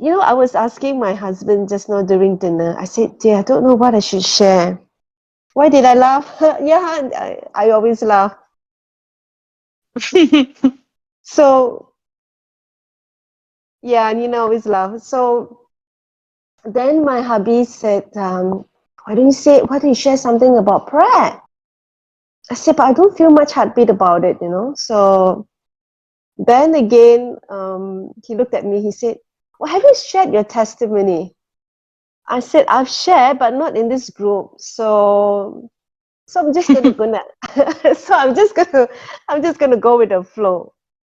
I was asking my husband just now during dinner. I said, dear, I don't know what I should share. Why did I laugh? Yeah, I always laugh. So, yeah, and always laugh. So then my hubby said, why don't you share something about prayer? I said, but I don't feel much heartbeat about it. So then again, he looked at me, he said, well, have you shared your testimony? I said, I've shared, but not in this group. So I'm just gonna so I'm just gonna go with the flow.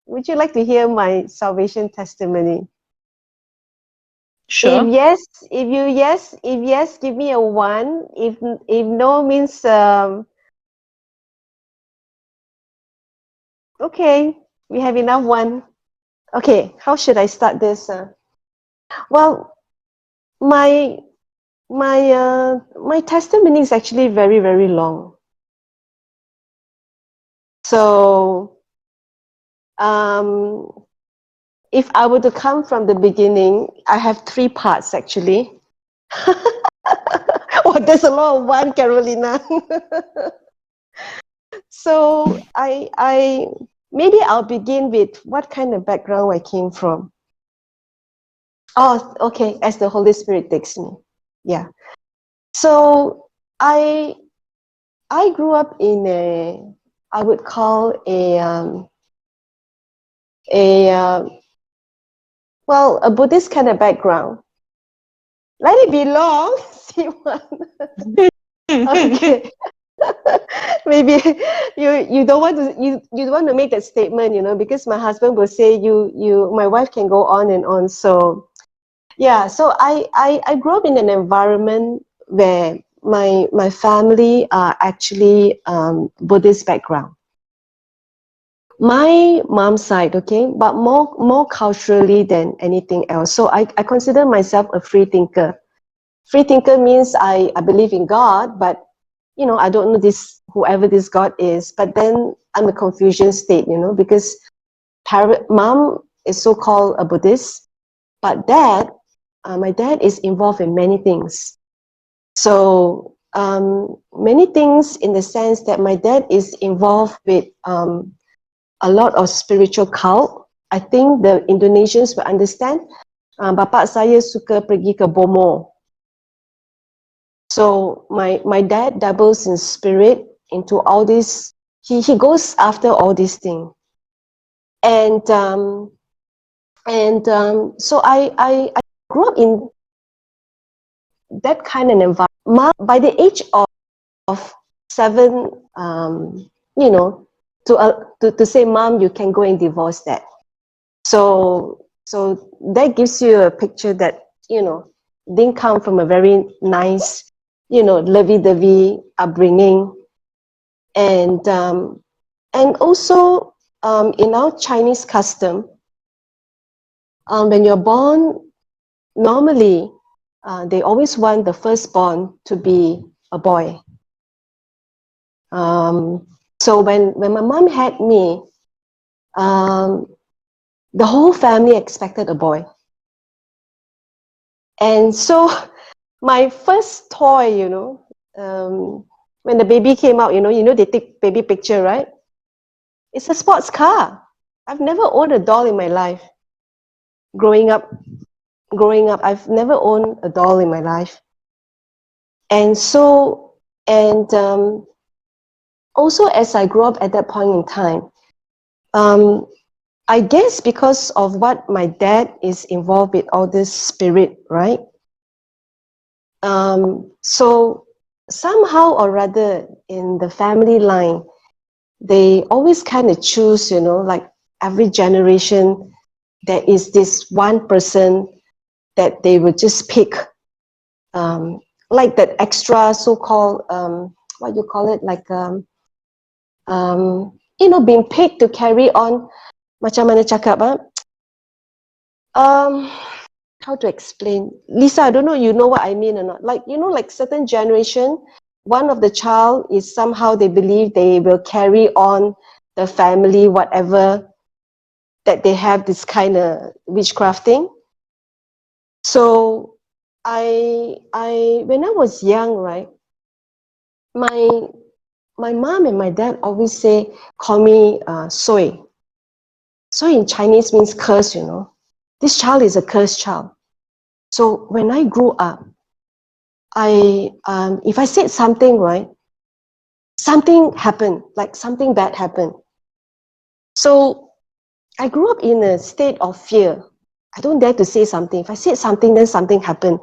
Would you like to hear my salvation testimony? If Sure. yes, if yes, give me a one. If no means okay, we have enough one. Okay, how should I start this? Well, my my testimony is actually very, very long. So um if I were to come from the beginning, I have three parts actually. Oh, there's a lot of one, Carolina. So I maybe I'll begin with what kind of background I came from. Oh, okay, as the Holy Spirit takes me. Yeah. So I I grew up in I would call a a Buddhist kind of background. Let it be long. See one. Okay. Maybe you don't want to you don't want to make that statement, because my husband will say my wife can go on and on. So yeah, so I grew up in an environment where my family are actually Buddhist background. My mom's side, okay, but more culturally than anything else. So I consider myself a free thinker. Free thinker means I believe in God, but I don't know whoever this God is. But then I'm a confusion state, because mom is so-called a Buddhist, but my dad is involved in many things. So many things in the sense that my dad is involved with a lot of spiritual cult. I think the Indonesians will understand. Bapak saya suka pergi ke Bomo. So my dad dabbles in spirit into all this. He goes after all these things, and so I grew up in that kind of environment. By the age of 7, you know, to say, Mom, you can go and divorce that. So that gives you a picture that didn't come from a very nice, lovey-dovey upbringing, and also in our Chinese custom, when you're born, normally they always want the firstborn to be a boy. So when my mom had me, um, the whole family expected a boy. And so my first toy, when the baby came out, they take baby picture, right? It's a sports car. I've never owned a doll in my life. Growing up, I've never owned a doll in my life. And so, and also as I grew up at that point in time, I guess because of what my dad is involved with, all this spirit, right? So somehow or rather in the family line, they always kind of choose, like every generation, there is this one person that they would just pick, like that extra so-called, what you call it, like, being picked to carry on, macam mana cakap, how to explain? Lisa, I don't know you know what I mean or not. Like, like certain generation, one of the child is somehow they believe they will carry on the family, whatever, that they have this kind of witchcrafting. So when I was young, right, my my mom and my dad always call me soy. Soy in Chinese means curse, you know. This child is a cursed child. So when I grew up, if I said something, right, something happened, like something bad happened. So I grew up in a state of fear. I don't dare to say something. If I said something, then something happened.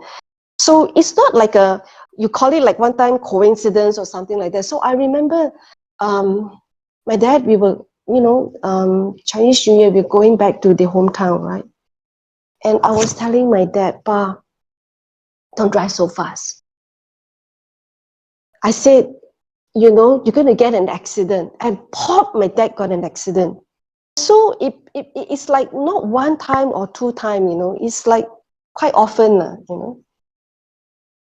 So it's not like you call it like one time coincidence or something like that. So I remember my dad, we were, Chinese New Year, we're going back to the hometown, right? And I was telling my dad, Pa, don't drive so fast. I said, you're going to get an accident. And pop, my dad got an accident. So it's like not one time or two time, it's like quite often,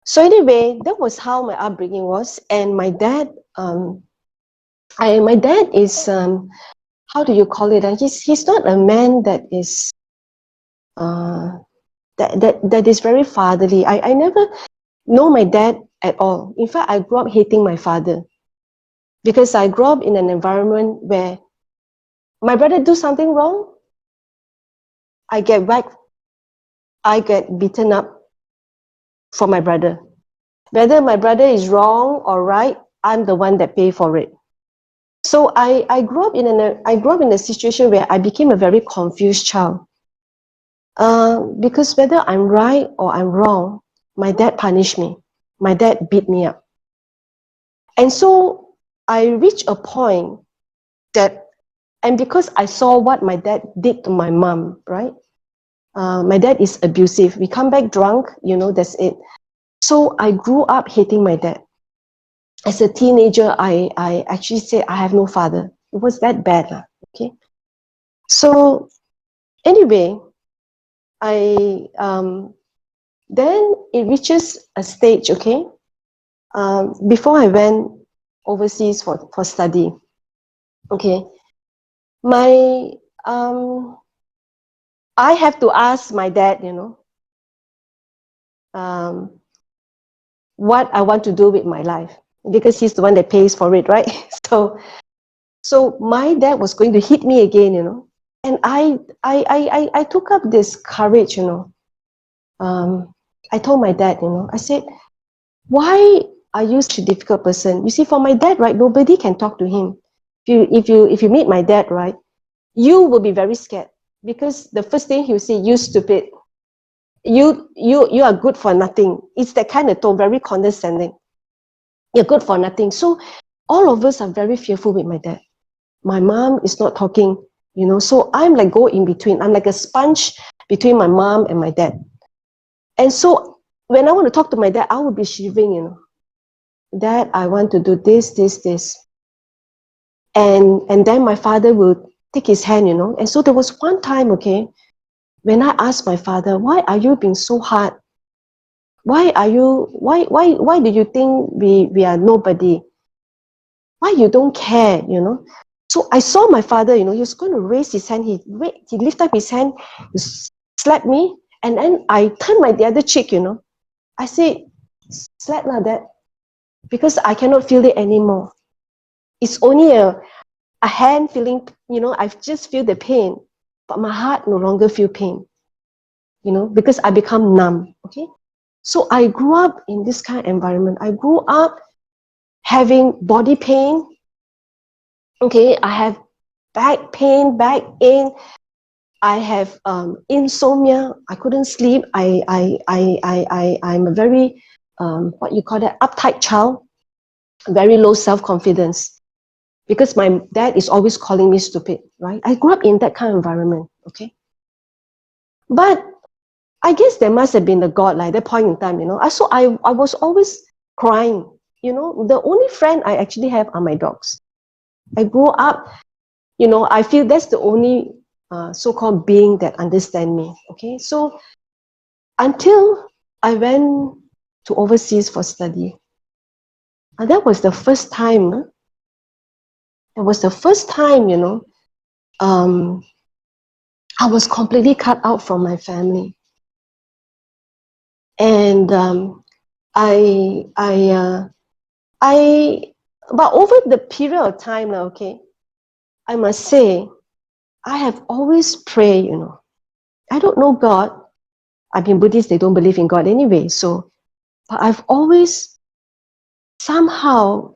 So anyway, that was how my upbringing was. And my dad, my dad is, how do you call it? He's not a man that is, that is very fatherly. I never know my dad at all. In fact, I grew up hating my father because I grew up in an environment where my brother do something wrong, I get whacked, I get beaten up for my brother. Whether my brother is wrong or right, I'm the one that pay for it. So I grew up in a situation where I became a very confused child. Because whether I'm right or I'm wrong, my dad punished me. My dad beat me up. And so I reached a point that, and because I saw what my dad did to my mom, right? My dad is abusive. We come back drunk, that's it. So I grew up hating my dad. As a teenager, I actually said I have no father. It was that bad. Okay. So anyway, I then it reaches a stage, okay? Before I went overseas for study, okay, my I have to ask my dad, um, what I want to do with my life because he's the one that pays for it, right? So my dad was going to hit me again, and I took up this courage, I told my dad, I said, why are you such a difficult person? You see, for my dad, right, nobody can talk to him. If you meet my dad, right, you will be very scared because the first thing he'll say, you stupid, you are good for nothing. It's that kind of tone, very condescending. You're good for nothing. So all of us are very fearful with my dad. My mom is not talking, so I'm like go in between. I'm like a sponge between my mom and my dad. And so when I want to talk to my dad, I will be shivering, Dad, I want to do this, this, this. And then my father will take his hand, And so there was one time, okay, when I asked my father, why are you being so hard? Why do you think we are nobody? Why you don't care, So I saw my father, he was going to raise his hand. He lifted up his hand, he slapped me, and then I turned my the other cheek, I said, slap like that, because I cannot feel it anymore. It's only a hand feeling, I just feel the pain, but my heart no longer feel pain, because I become numb, okay? So I grew up in this kind of environment. I grew up having body pain, okay? I have back pain, back in. I have insomnia. I couldn't sleep. I'm a very, what you call that, uptight child, very low self-confidence. Because my dad is always calling me stupid, right? I grew up in that kind of environment, okay? But I guess there must have been a God like that point in time, So I was always crying, The only friend I actually have are my dogs. I grew up, I feel that's the only so-called being that understand me, okay? So until I went to overseas for study, and that was the first time, it was the first time, um, I was completely cut out from my family. And I, I, uh, but over the period of time now, okay, I must say, I have always prayed, you know. I don't know God. I mean, Buddhists, they don't believe in God anyway. So, but I've always somehow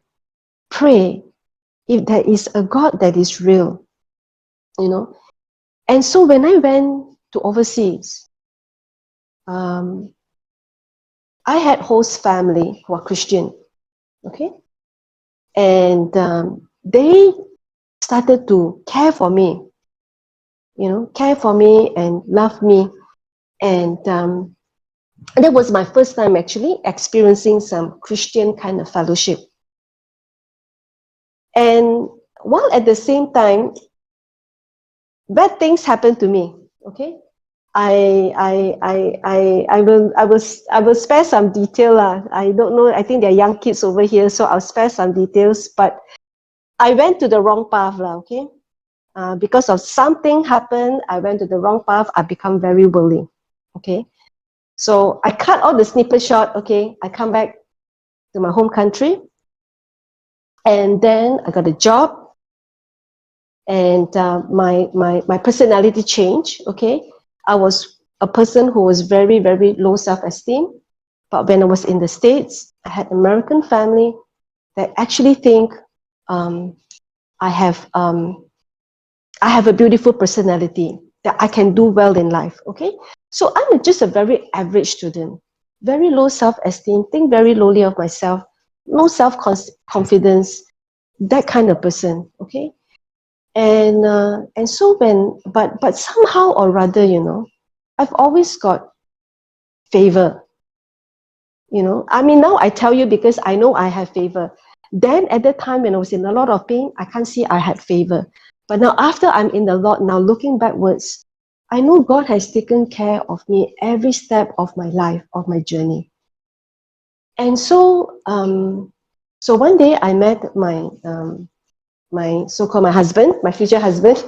prayed if there is a God that is real, you know. And so when I went to overseas, um, I had host family who are Christian, okay? And they started to care for me, you know, care for me and love me. And that was my first time actually experiencing some Christian kind of fellowship. And while at the same time, bad things happened to me, okay? I will spare some detail. I don't know, I think there are young kids over here, so I'll spare some details. But I went to the wrong path, okay? Because of something happened, I went to the wrong path. I become very worldly, okay? So I cut all the snippet short, okay? I come back to my home country, and then I got a job, and my personality changed, okay? I was a person who was very, very low self-esteem. But when I was in the States, I had American family that actually think um, I have a beautiful personality, that I can do well in life, okay? So I'm just a very average student, very low self-esteem, think very lowly of myself, no self-confidence, that kind of person, okay? And so but somehow or rather, you know, I've always got favor, you know. I mean, now I tell you because I know I have favor. Then at that time when I was in a lot of pain, I can't see I had favor. But now after I'm in the Lord, now looking backwards, I know God has taken care of me every step of my life, of my journey. And so, so one day I met my so-called my husband, my future husband.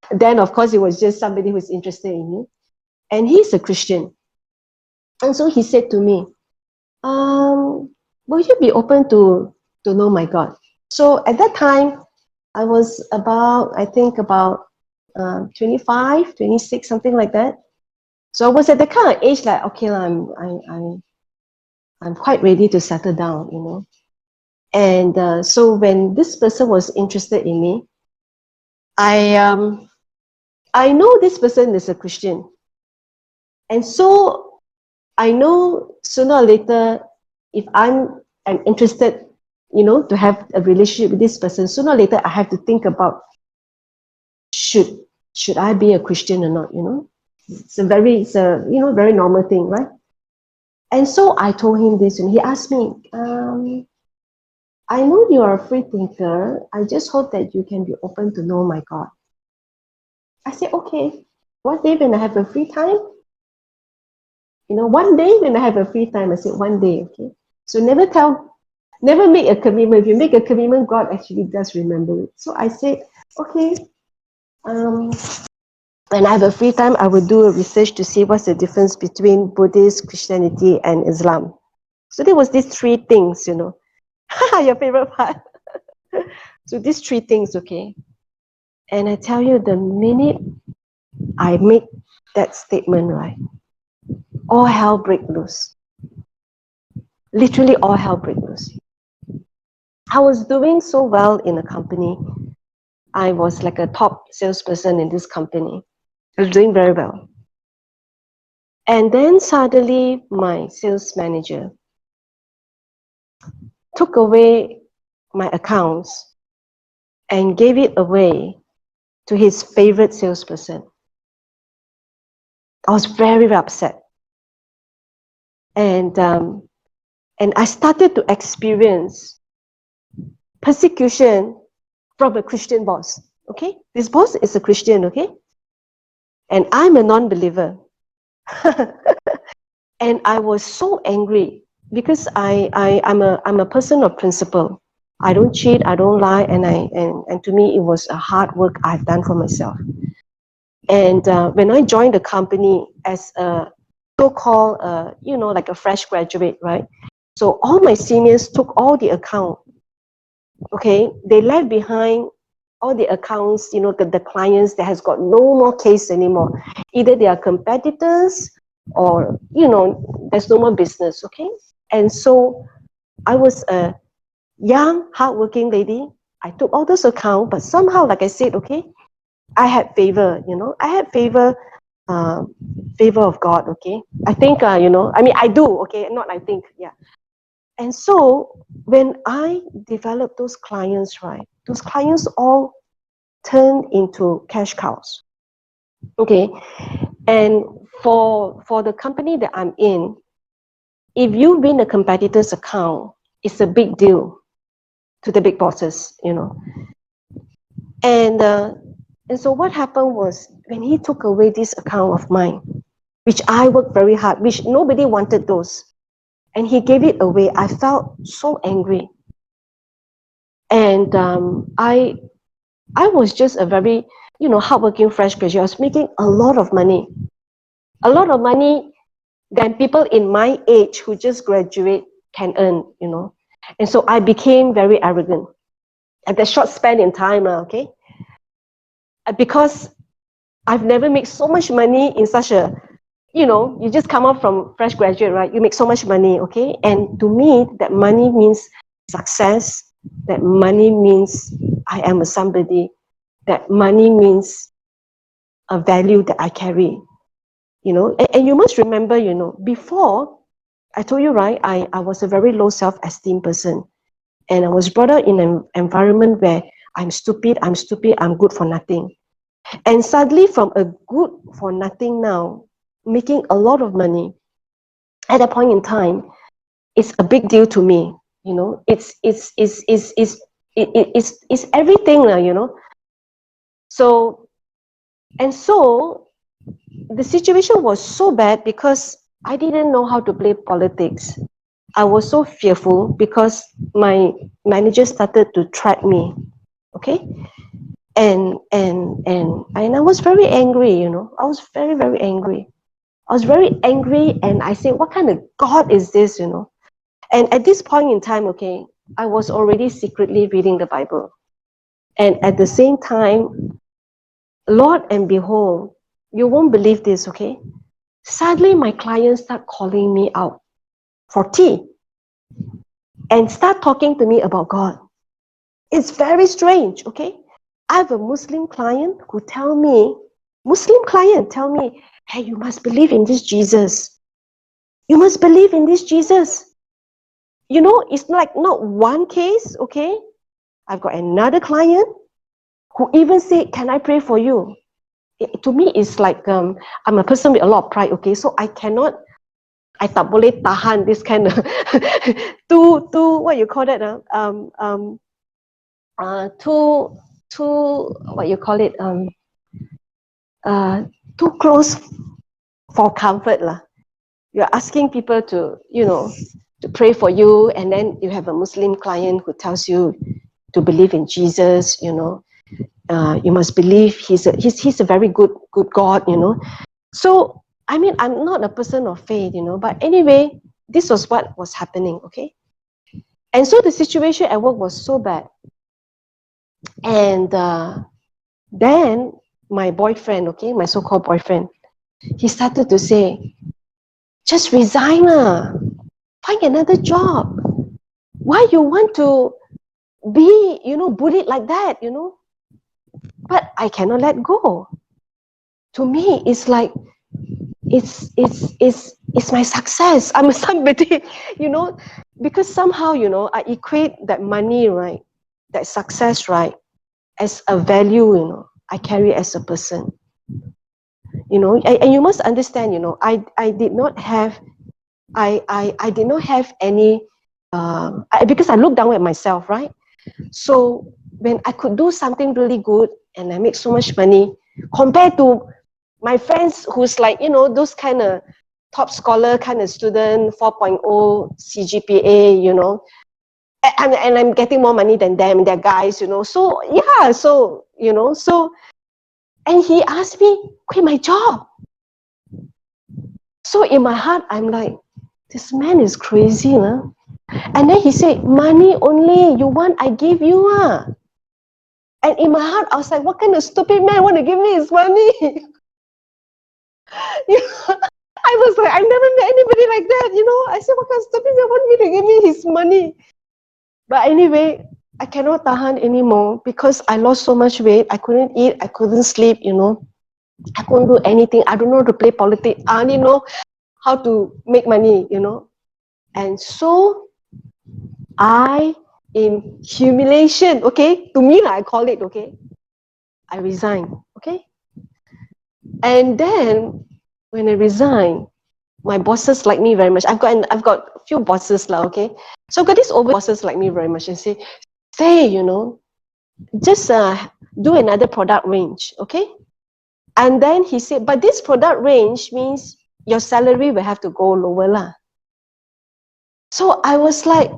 Then of course it was just somebody who's interested in me, and he's a Christian. And so he said to me, will you be open to know my God? So at that time, I was about, I think about 25, 26, something like that. So I was at the kind of age like, okay, I'm quite ready to settle down, you know. And so when this person was interested in me, I know this person is a Christian. And so I know sooner or later, if I'm interested, you know, to have a relationship with this person, sooner or later I have to think about should I be a Christian or not, you know? It's a you know, very normal thing, right? And so I told him this, and he asked me, I know you are a free thinker. I just hope that you can be open to know my God. I said, okay. One day when I have a free time, you know, one day when I have a free time, I said one day, okay. So never make a commitment. If you make a commitment, God actually does remember it. So I said, okay, when I have a free time, I will do a research to see what's the difference between Buddhist, Christianity, and Islam. So there was these three things, you know. Your favorite part. So these three things, okay. And I tell you, the minute I make that statement, right, all hell break loose. Literally all hell break loose. I was doing so well in a company. I was like a top salesperson in this company. I was doing very well. And then suddenly my sales manager took away my accounts and gave it away to his favorite salesperson. I was very, very upset. And I started to experience persecution from a Christian boss. Okay? This boss is a Christian, okay? And I'm a non-believer. And I was so angry because I'm a person of principle. I don't cheat, I don't lie, and to me it was a hard work I've done for myself. And when I joined the company as a so-called, like a fresh graduate, right? So all my seniors took all the account. Okay, they left behind all the accounts, the clients that has got no more case anymore. Either they are competitors or, there's no more business, okay? And so I was a young, hardworking lady. I took all those accounts, but somehow, like I said, okay, I had favor, I had favor, uh, favor of God, okay? I think, I do, okay? Not I think, yeah. And so when I developed those clients, right, those clients all turned into cash cows. Okay. And for the company that I'm in, if you win a competitor's account, it's a big deal to the big bosses, And so what happened was when he took away this account of mine, which I worked very hard, which nobody wanted those, and he gave it away, I felt so angry. And I was just a very, hardworking fresh graduate. I was making a lot of money than people in my age who just graduate can earn, And so I became very arrogant at that short span in time, okay? Because I've never made so much money in such a, you just come out from fresh graduate, right? You make so much money, okay? And to me, that money means success. That money means I am a somebody. That money means a value that I carry, And you must remember, before, I told you, right, I was a very low self-esteem person. And I was brought up in an environment where I'm stupid, I'm good for nothing. And suddenly from a good for nothing now, making a lot of money, at that point in time, it's a big deal to me. It's everything, So, and so the situation was so bad because I didn't know how to play politics. I was so fearful because my manager started to track me. Okay. And I was very angry, I was very, very angry. I was very angry and I said, what kind of God is this, And at this point in time, okay, I was already secretly reading the Bible. And at the same time, Lord and behold, you won't believe this, okay? Suddenly my clients start calling me out for tea and start talking to me about God. It's very strange, okay? I have a Muslim client who tell me, hey, you must believe in this Jesus. You must believe in this Jesus. It's like not one case, okay? I've got another client who even said, can I pray for you? To me, it's like I'm a person with a lot of pride, okay? So I tak boleh tahan this kind of too what you call that too what you call it too close for comfort lah. You're asking people to to pray for you, and then you have a Muslim client who tells you to believe in Jesus. You must believe he's a very good God. So I'm not a person of faith, but anyway, this was what was happening, okay? And so the situation at work was so bad. And then my boyfriend, okay, my so-called boyfriend, he started to say, just resign lah. Find another job. Why you want to be, bullied like that, But I cannot let go. To me, it's like, it's my success. I'm somebody, because somehow, I equate that money, right, that success, right, as a value, I carry as a person. And you must understand, I did not have any because I look down at myself, right? So when I could do something really good and I make so much money compared to my friends who's like, those kind of top scholar kind of student, 4.0 CGPA, and I'm getting more money than them, they're guys, So yeah, so, and he asked me, quit my job. So in my heart, I'm like, this man is crazy, huh? And then he said, money only, you want, I give you. And in my heart, I was like, what kind of stupid man want to give me his money? I was like, I've never met anybody like that, I said, what kind of stupid man want me to give me his money? But anyway, I cannot tahan anymore because I lost so much weight. I couldn't eat, I couldn't sleep, I couldn't do anything. I don't know how to play politics. I only know how to make money, And so I, in humiliation, okay, to me, I call it, okay, I resign, okay? And then when I resign, my bosses like me very much. I've got a few bosses lah, okay? So I've got these over bosses like me very much and say, stay, just do another product range, okay? And then he said, but this product range means your salary will have to go lower lah. So I was like,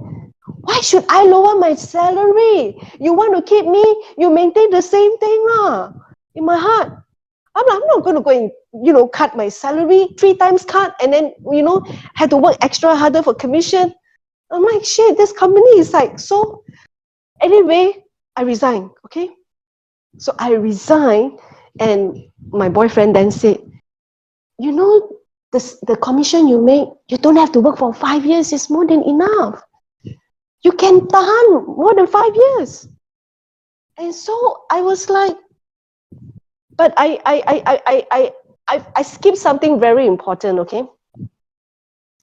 why should I lower my salary? You want to keep me, you maintain the same thing lah. In my heart, I'm not going to go and, cut my salary 3 times cut and then, had to work extra harder for commission. I'm like, shit, this company is like, so anyway, I resigned, okay? So I resigned and my boyfriend then said, the commission you make, you don't have to work for 5 years, it's more than enough. You can tahan more than 5 years. And so I was like, but I skipped something very important, okay?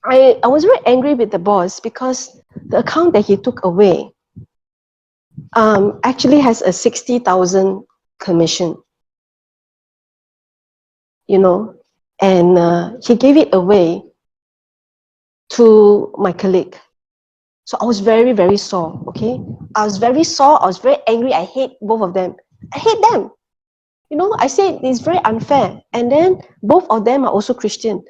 I was very angry with the boss because the account that he took away actually has a 60,000 commission, and he gave it away to my colleague. So I was very, very sore, okay? I was very sore, I was very angry, I hate both of them. I hate them. I said it's very unfair. And then both of them are also Christian.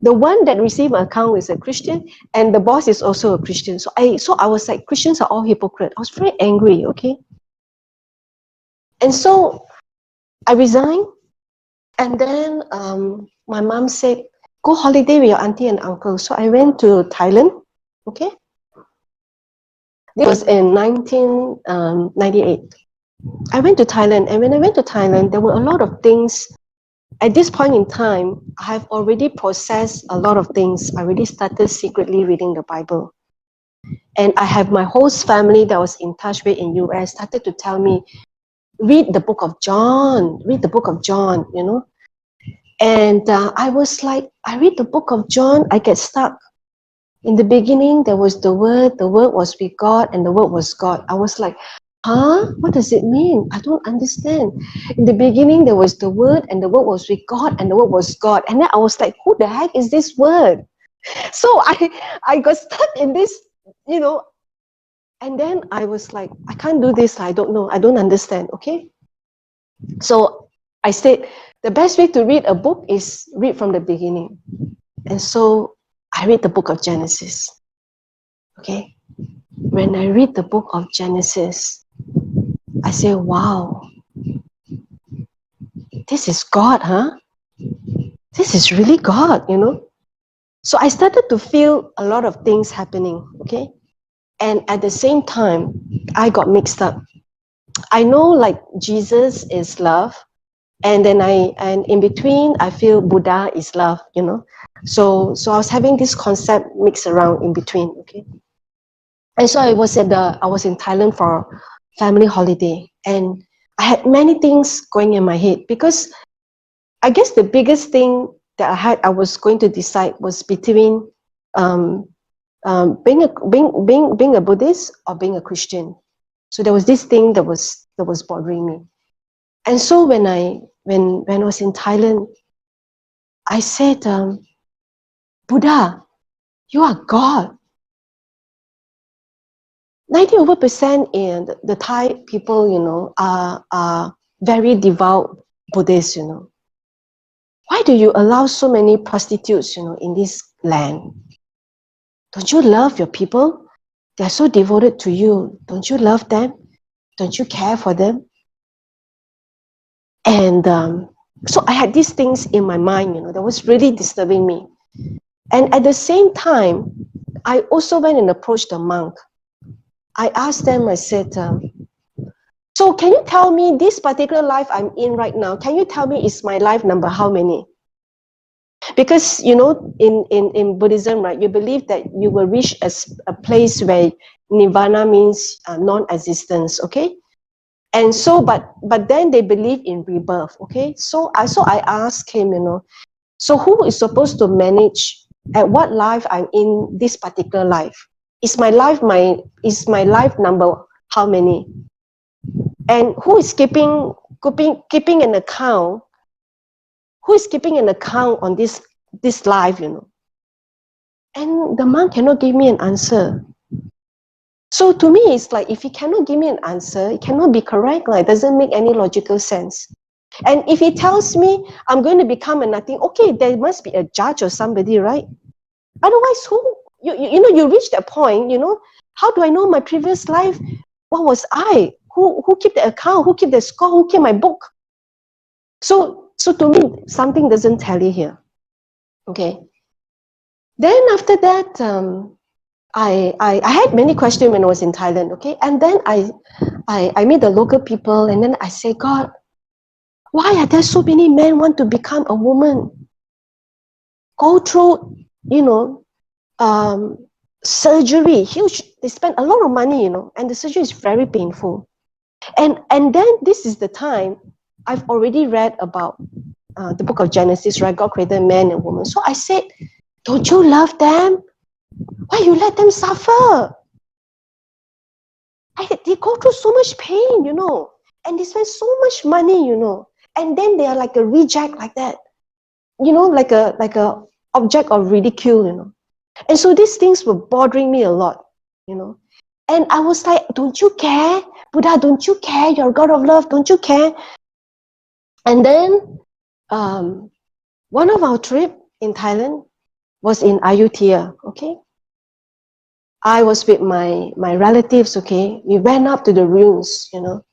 The one that received my account is a Christian, and the boss is also a Christian. So I was like, Christians are all hypocrite. I was very angry, okay? And so I resigned, and then my mom said, go holiday with your auntie and uncle. So I went to Thailand, okay? This was in 1998. I went to Thailand, and when I went to Thailand, there were a lot of things. At this point in time, I have already processed a lot of things. I already started secretly reading the Bible. And I have my host family that was in touch with in US started to tell me, read the book of John, read the book of John, And I was like, I read the book of John, I get stuck. In the beginning, there was the Word was with God, and the Word was God. I was like, huh? What does it mean? I don't understand. In the beginning, there was the Word, and the Word was with God, and the Word was God. And then I was like, who the heck is this Word? So I got stuck in this, and then I was like, I can't do this. I don't know. I don't understand. Okay. So I said, the best way to read a book is read from the beginning. And so I read the book of Genesis. Okay. When I read the book of Genesis, I say, wow, this is God, huh? This is really God, So I started to feel a lot of things happening, okay? And at the same time, I got mixed up. I know like Jesus is love, and then and in between, I feel Buddha is love, So I was having this concept mixed around in between, okay? And so I was in Thailand for family holiday, and I had many things going in my head because I guess the biggest thing that I was going to decide was between being a Buddhist or being a Christian. So there was this thing that was bothering me. And so when I was in Thailand, I said, Buddha, you are God. 90% in the Thai people, are very devout Buddhists, Why do you allow so many prostitutes, in this land? Don't you love your people? They're so devoted to you. Don't you love them? Don't you care for them? And so I had these things in my mind, that was really disturbing me. And at the same time, I also went and approached the monk. I asked them, I said, so can you tell me this particular life I'm in right now, can you tell me is my life number how many? Because, you know, in Buddhism, right, you believe that you will reach a place where nirvana means non-existence, okay? And so, but then they believe in rebirth, okay? So I asked him, you know, so who is supposed to manage at what life I'm in this particular life? Is my life number how many? And who is keeping an account? Who is keeping an account on this life, you know? And the monk cannot give me an answer. So to me, it's like if he cannot give me an answer, it cannot be correct. Like, it doesn't make any logical sense. And if he tells me I'm going to become a nothing, okay, there must be a judge or somebody, right? Otherwise, you know, you reach that point, you know, how do I know my previous life? What was I? Who keep the account? Who keep the score? Who keep my book? So to me, something doesn't tally here. Okay. Then after that, I had many questions when I was in Thailand, okay? And then I meet the local people, and then I say, God, why are there so many men want to become a woman? Go through, you know, surgery, huge, they spend a lot of money, you know, and the surgery is very painful. And then this is the time I've already read about the book of Genesis, right? God created man and woman. So I said, don't you love them? Why you let them suffer? They go through so much pain, you know, and they spend so much money, you know, and then they are like a reject like that, you know, like a object of ridicule, you know. And so these things were bothering me a lot, you know. And I was like, don't you care? Buddha, don't you care? You're a God of love, don't you care? And then one of our trip in Thailand was in Ayutthaya, okay? I was with my relatives, okay? We went up to the ruins, you know.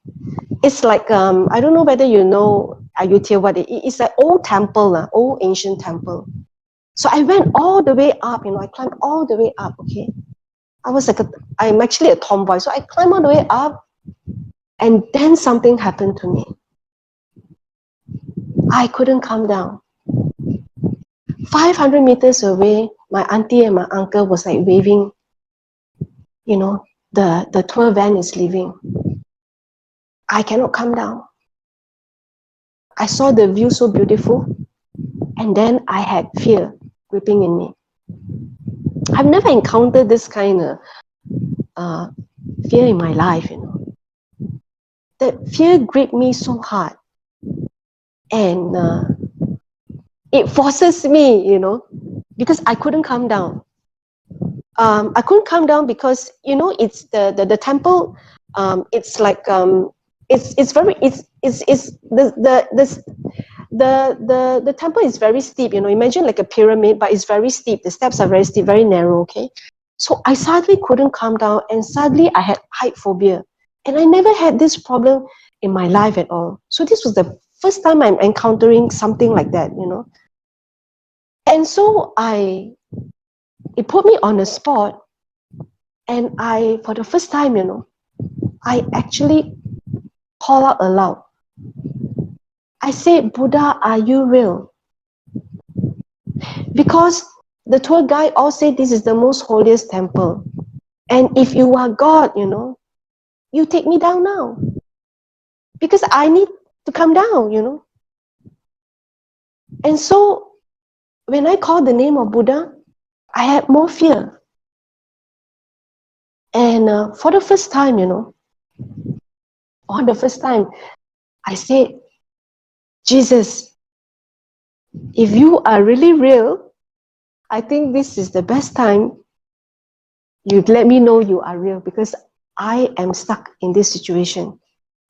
It's like, I don't know whether you know Ayutthaya, what it's an old temple, old ancient temple. So I went all the way up, you know, I climbed all the way up, okay? I'm actually a tomboy, so I climbed all the way up, and then something happened to me. I couldn't come down. 500 meters away, my auntie and my uncle was like waving, you know, the tour van is leaving. I cannot come down. I saw the view so beautiful, and then I had fear gripping in me. I've never encountered this kind of fear in my life, you know. That fear gripped me so hard, and it forces me, you know, because I couldn't come down. I couldn't come down because, you know, it's the temple. It's like it's very it's the temple is very steep. You know, imagine like a pyramid, but it's very steep. The steps are very steep, very narrow. Okay, so I suddenly couldn't come down, and suddenly I had height phobia, and I never had this problem in my life at all. So this was the first time I'm encountering something like that. You know, and so it put me on the spot, and for the first time, you know, I actually call out aloud. I said, Buddha, are you real? Because the tour guide all said this is the most holiest temple. And if you are God, you know, you take me down now. Because I need to come down, you know. And so when I called the name of Buddha, I had more fear. And for the first time, you know, on the first time, I said, Jesus, if you are really real, I think this is the best time you'd let me know you are real, because I am stuck in this situation.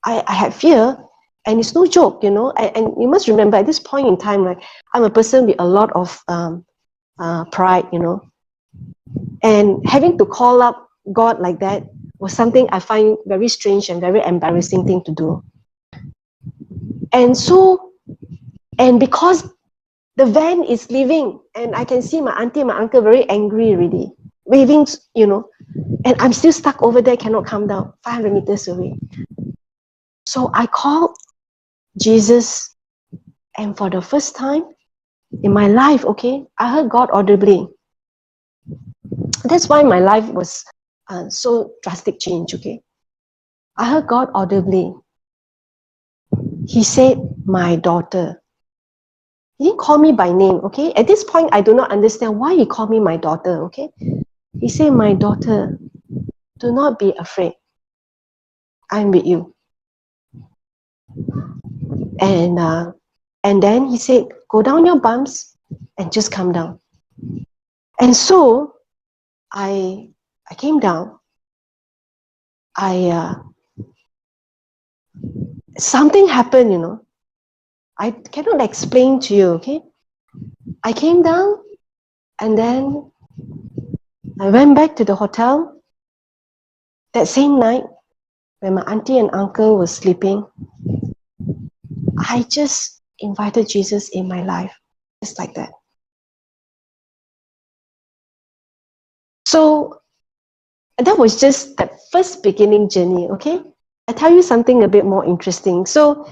I have fear, and it's no joke, you know. And you must remember, at this point in time, like, I'm a person with a lot of pride, you know. And having to call up God like that was something I find very strange and very embarrassing thing to do. And so, and because The van is leaving, and I can see my auntie and my uncle very angry already, waving, and I'm still stuck over there, cannot come down, 500 meters away. So I called Jesus, and for the first time in my life, okay, I heard God audibly. That's why my life was so drastic change, okay. I heard God audibly. He said, my daughter. He didn't call me by name, okay. At this point, I do not understand why he called me my daughter, okay. He said, my daughter, do not be afraid. I'm with you. And then he said, go down your bumps and just come down. And so I came down. Something happened, I cannot explain to you, okay? I came down and then I went back to the hotel. That same night, when my auntie and uncle were sleeping, I just invited Jesus in my life, just like that. So that was just the first beginning journey, okay? I tell you something a bit more interesting. So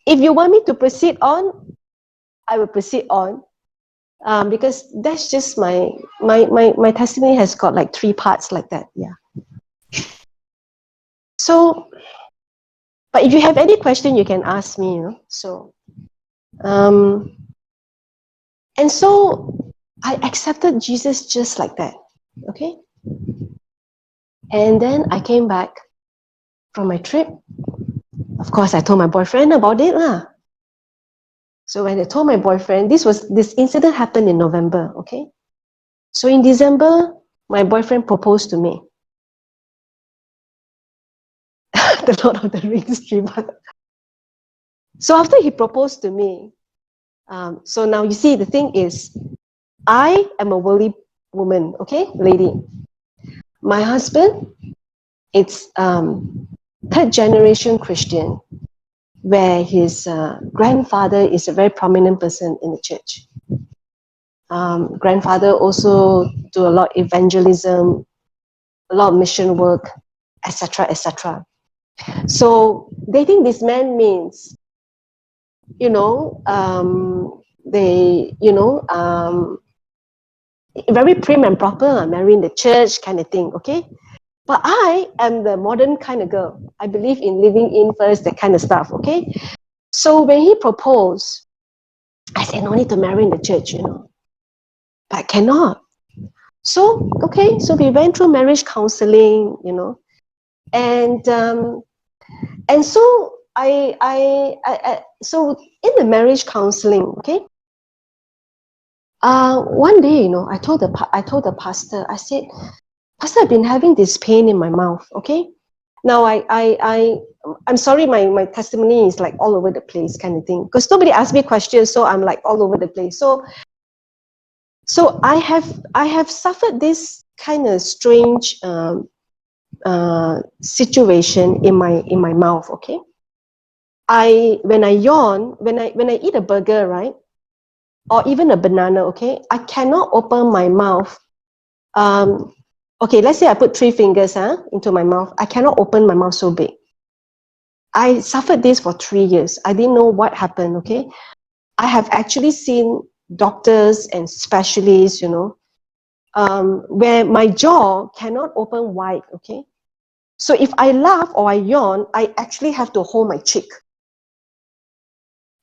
if you want me to proceed on, I will proceed on. Because that's just my testimony has got like 3 parts like that, yeah. So, but if you have any question, you can ask me, So, and so I accepted Jesus just like that, okay? And then I came back from my trip. Of course, I told my boyfriend about it lah. So when I told my boyfriend, this incident happened in November, okay? So in December, my boyfriend proposed to me. The Lord of the Rings dream. So after he proposed to me, so now you see, the thing is, I am a worldly woman, okay, lady. My husband, it's 3rd generation Christian, where his grandfather is a very prominent person in the church. Grandfather also do a lot of evangelism, a lot of mission work, etc., etc. So they think this man means, very prim and proper, marrying the church kind of thing, okay? But I am the modern kind of girl. I believe in living in first, that kind of stuff, okay? So when he proposed, I said, no need to marry in the church, but I cannot. So, okay, so we went through marriage counseling, and so so in the marriage counseling, okay, one day, I told the pastor, I said, Pastor, I've been having this pain in my mouth, okay? Now, I'm sorry, my testimony is like all over the place kind of thing, because nobody asked me questions, so I'm like all over the place. So I have suffered this kind of strange situation in my mouth, okay? When I yawn, when I eat a burger, right, or even a banana, okay, I cannot open my mouth. Okay, let's say I put 3 fingers into my mouth. I cannot open my mouth so big. I suffered this for 3 years. I didn't know what happened, okay? I have actually seen doctors and specialists, where my jaw cannot open wide, okay? So if I laugh or I yawn, I actually have to hold my cheek.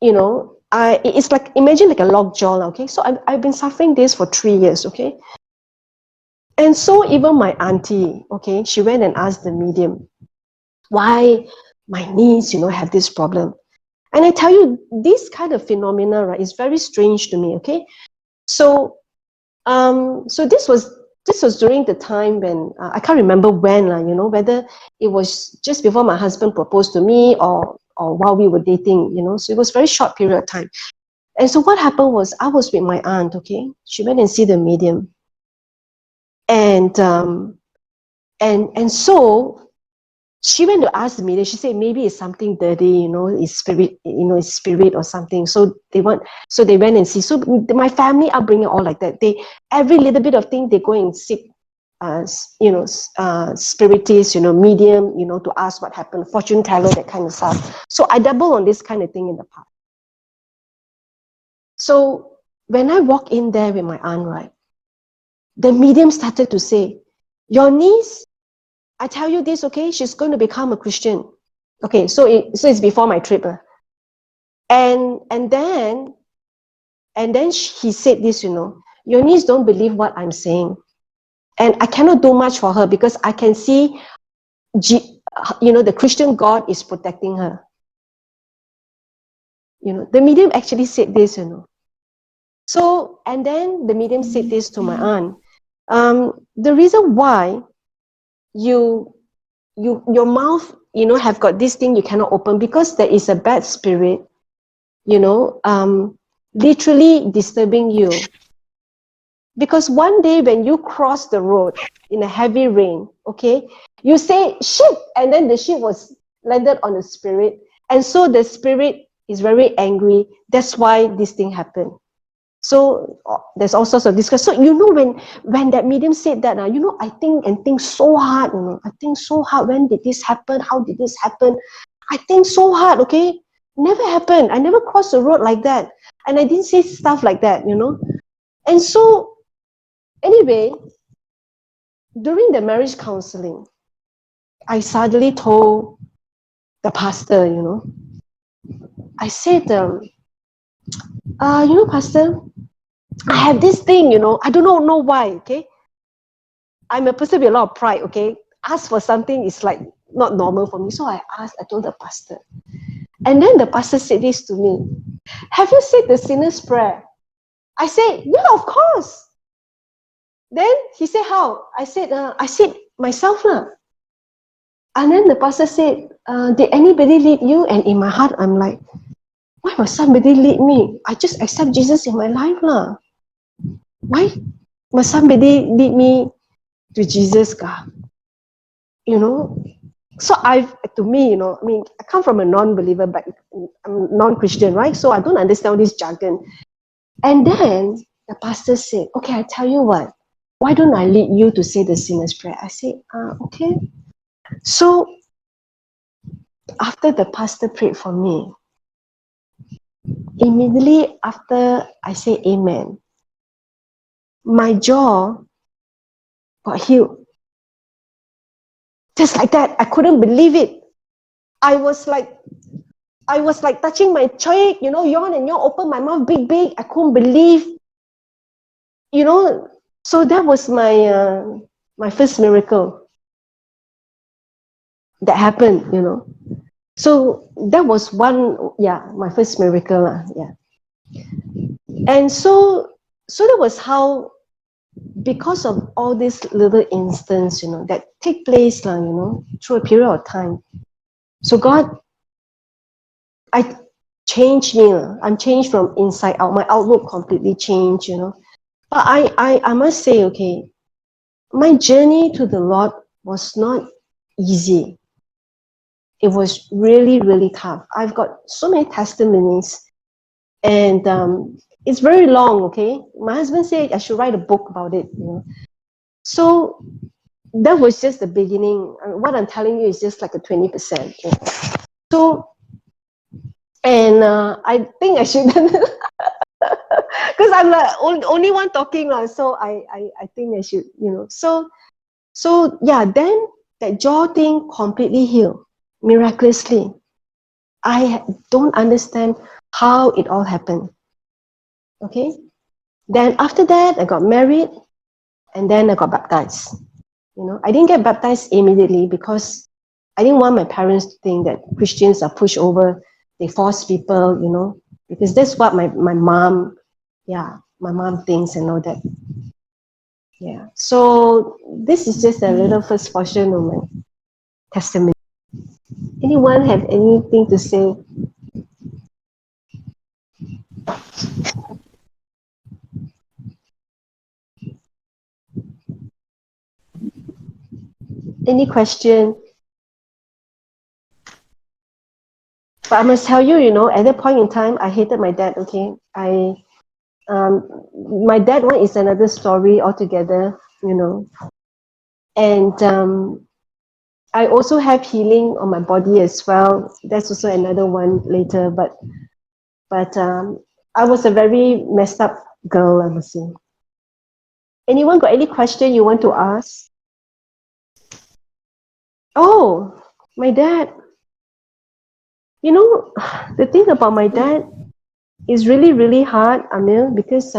It's like, imagine like a locked jaw, okay? So I've been suffering this for 3 years, okay? And so even my auntie, okay, she went and asked the medium, why my niece, have this problem. And I tell you, this kind of phenomena, right, is very strange to me, okay? So, so this was during the time when, I can't remember when, whether it was just before my husband proposed to me or while we were dating, so it was a very short period of time. And so what happened was, I was with my aunt, okay? She went and see the medium. And so she went to ask the medium. She said maybe it's something dirty, it's spirit, it's spirit or something. So they went and see. So my family upbringing all like that. They every little bit of thing they go and seek, spiritist, medium, to ask what happened, fortune teller, that kind of stuff. So I dabble on this kind of thing in the past. So when I walk in there with my aunt, right, the medium started to say, "Your niece, I tell you this, okay? She's going to become a Christian." Okay, so it's before my trip, and then he said this, "Your niece don't believe what I'm saying, and I cannot do much for her because I can see, the Christian God is protecting her." The medium actually said this, So, and then the medium said this to my aunt. The reason why your mouth, have got this thing you cannot open because there is a bad spirit, literally disturbing you. Because one day when you cross the road in a heavy rain, okay, you say shit, and then the shit was landed on the spirit, and so the spirit is very angry. That's why this thing happened. So there's all sorts of discussion. So when that medium said that, I think so hard. I think so hard. When did this happen? How did this happen? I think so hard. Okay, never happened. I never crossed the road like that, and I didn't say stuff like that. And so anyway, during the marriage counseling, I suddenly told the pastor. I said, Pastor, I have this thing. I don't know why. Okay. I'm a person with a lot of pride, okay? Ask for something is like not normal for me. So I told the pastor. And then the pastor said this to me. "Have you said the sinner's prayer?" I said, "Yeah, of course." Then he said, "How?" I said myself lah. And then the pastor said, "Did anybody lead you?" And in my heart, I'm like, why must somebody lead me? I just accept Jesus in my life lah. Why must somebody lead me to Jesus, God? So to me, I come from a non-believer, but I'm non-Christian, right? So I don't understand this jargon. And then the pastor said, "Okay, I tell you what, why don't I lead you to say the sinner's prayer?" I said, okay. So after the pastor prayed for me, immediately after I say amen, my jaw got healed. Just like that. I couldn't believe it. I was like touching my cheek, yawn and yawn, open my mouth big. I couldn't believe, so that was my first miracle that happened, So that was my first miracle, yeah. And so that was how, because of all these little instances, that take place, through a period of time. So God, I changed me. I'm changed from inside out. My outlook completely changed, But I must say, okay, my journey to the Lord was not easy. It was really, really tough. I've got so many testimonies, and it's very long, okay? My husband said I should write a book about it, So that was just the beginning. What I'm telling you is just like a 20%. So, and I think I shouldn't, because I'm like only one talking, so I think I should, So yeah, then that jaw thing completely healed miraculously. I don't understand how it all happened. Okay. Then after that, I got married, and then I got baptized. I didn't get baptized immediately because I didn't want my parents to think that Christians are pushed over. They force people, because that's what my mom, my mom thinks and all that. Yeah. So this is just a little first portion of my testimony. Anyone have anything to say? Any question? But I must tell you, at that point in time, I hated my dad. Okay, my dad one is another story altogether. And I also have healing on my body as well. That's also another one later. But I was a very messed up girl, I must say. Anyone got any question you want to ask? Oh, my dad. The thing about my dad is really, really hard, Amil, because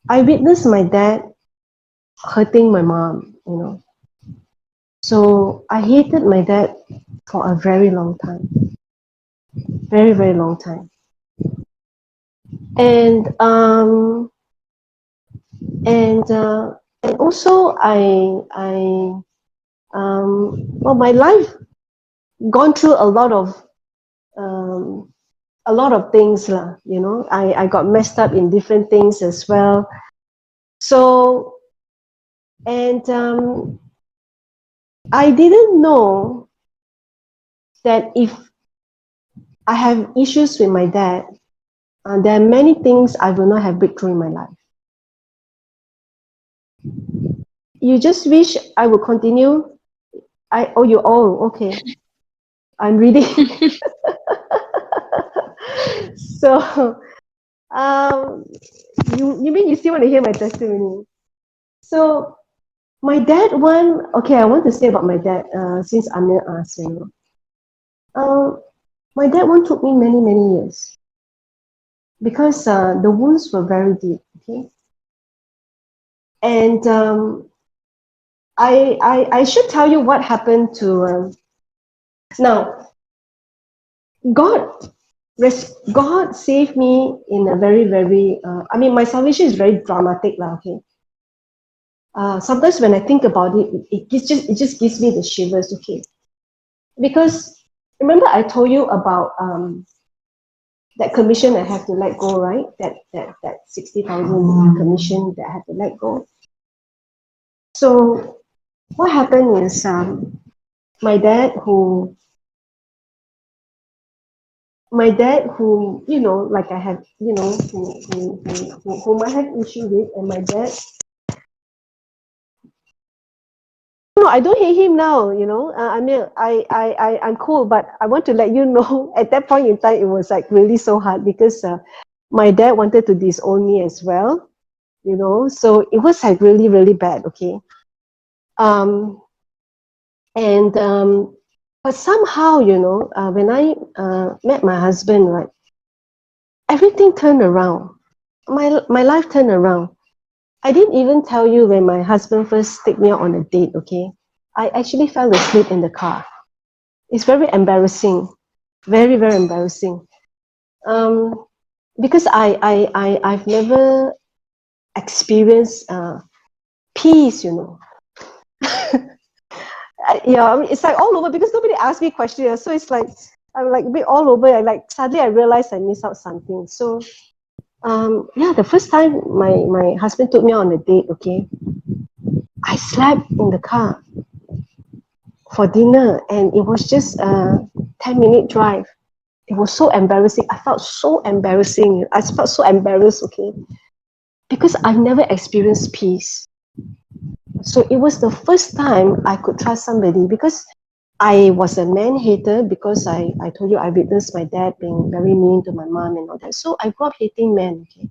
I witnessed my dad hurting my mom. So I hated my dad for a very long time. Very, very long time. And also well, my life gone through um, a lot of things lah. I got messed up in different things as well. So, and I didn't know that if I have issues with my dad, there are many things I will not have breakthrough in my life. You just wish I would continue. Okay. I'm reading. So, you mean you still want to hear my testimony? So, my dad okay, I want to say about my dad, since Amir asked, my dad took me many, many years because the wounds were very deep, okay? And I should tell you what happened to, now, God saved me in a very, very, my salvation is very dramatic, okay? Sometimes when I think about it, it just gives me the shivers, okay? Because remember I told you about that commission I have to let go, right? That 60,000 commission that I have to let go. So what happened is my dad who like I have whom I have issue with, and my dad. No, I don't hate him now, I'm cool, but I want to let you know at that point in time, it was like really so hard because my dad wanted to disown me as well, so it was like really, really bad, okay? But somehow, when I met my husband, right, everything turned around. My life turned around. I didn't even tell you when my husband first took me out on a date, okay? I actually fell asleep in the car. It's very embarrassing. Very, very embarrassing. Because I've never experienced peace, it's like all over because nobody asked me questions. So it's like, I'm like a bit all over. Suddenly I realized I missed out something. So, the first time my husband took me on a date, okay, I slept in the car for dinner, and it was just a 10-minute drive. It was so embarrassing. I felt so embarrassing. I felt so embarrassed, okay, because I never experienced peace. So it was the first time I could trust somebody because I was a man hater because I told you I witnessed my dad being very mean to my mom and all that. So I grew up hating men, okay.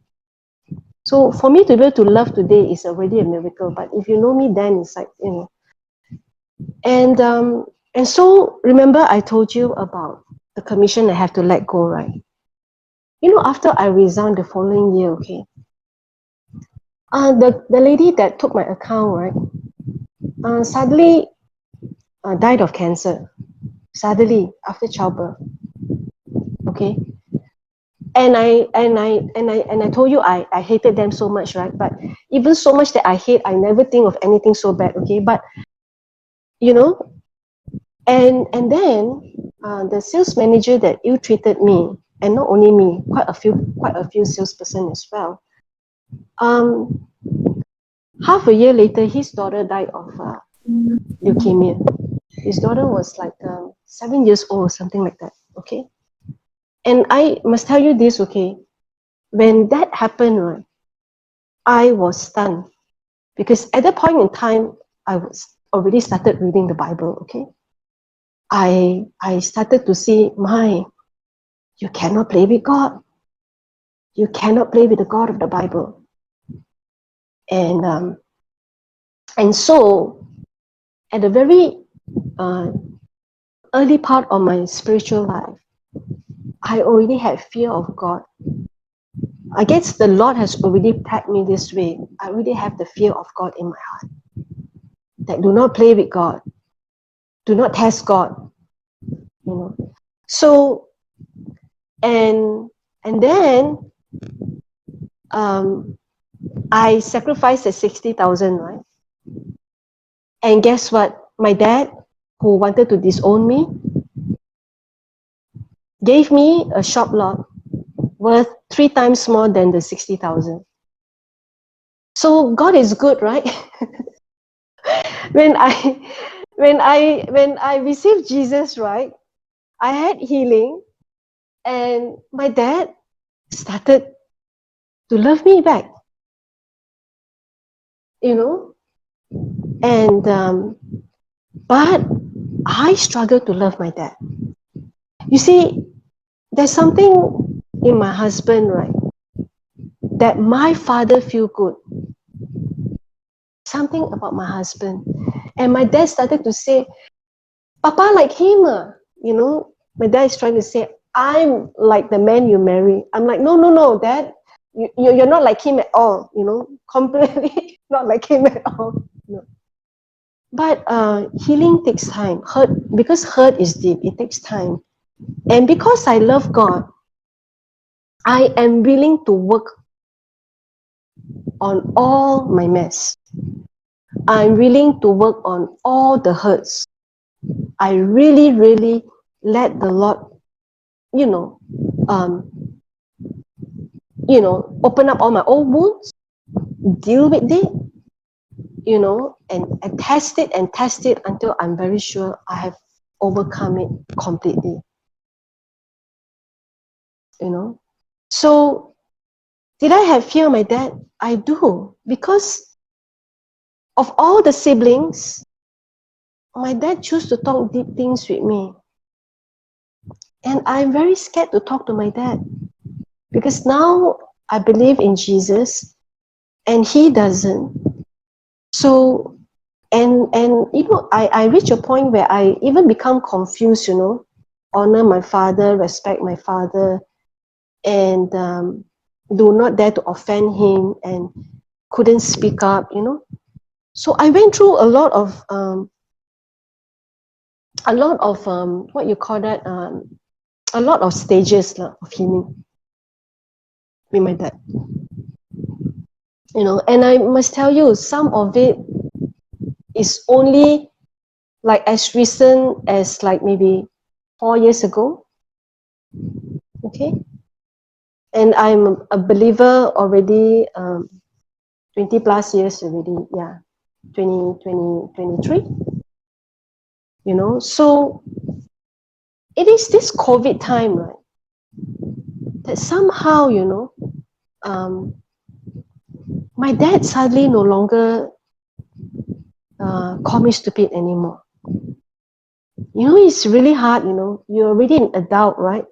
So for me to be able to love today is already a miracle. But if you know me then, it's like, And so remember I told you about the commission I have to let go, right? After I resigned the following year, okay, the lady that took my account, right, suddenly died of cancer. Suddenly after childbirth, okay. And I told you I hated them so much, right? But even so much that I hate, I never think of anything so bad, okay. But and then the sales manager that ill-treated me, and not only me, quite a few salesperson as well. Half a year later, his daughter died of leukemia. His daughter was like 7 years old or something like that. okay? And I must tell you this, okay? When that happened, right, I was stunned because at that point in time, I was already started reading the Bible, okay? I started to see, you cannot play with God. You cannot play with the God of the Bible. And so at the very uh, early part of my spiritual life, I already had fear of God. I guess the Lord has already taught me this way. I already have the fear of God in my heart. That do not play with God. Do not test God. You know. So and then I sacrificed the 60,000, right? And guess what? My dad, who wanted to disown me, gave me a shop lot worth 3 times more than the 60,000. So God is good, right? when I when I received Jesus, right, I had healing, and my dad started to love me back, you know. And but I struggled to love my dad. You see, there's something in my husband, right, that my father feel good. Something about my husband, and my dad started to say, "Papa like him, you know." My dad is trying to say, "I'm like the man you marry." I'm like, "No, no, no, Dad. You're not like him at all. You know, completely not like him at all." No. But healing takes time. Hurt is deep. It takes time. And because I love God, I am willing to work on all my mess. I'm willing to work on all the hurts. I really, really let the Lord, you know, um, open up all my old wounds, deal with it, and test it until I'm very sure I have overcome it completely, you know. So, did I have fear of my dad? I do, because of all the siblings, my dad chose to talk deep things with me. And I'm very scared to talk to my dad, because now I believe in Jesus and he doesn't. So, and I reach a point where I even become confused, honor my father, respect my father, and do not dare to offend him, and couldn't speak up. So I went through a lot of what you call that, a lot of stages of healing with my dad. And I must tell you, some of it is only like as recent as like maybe 4 years ago. Okay. And I'm a believer already, 20 plus years already. Yeah. 23. So it is this COVID time, right? That somehow, my dad suddenly no longer call me stupid anymore. It's really hard, you're already an adult, right?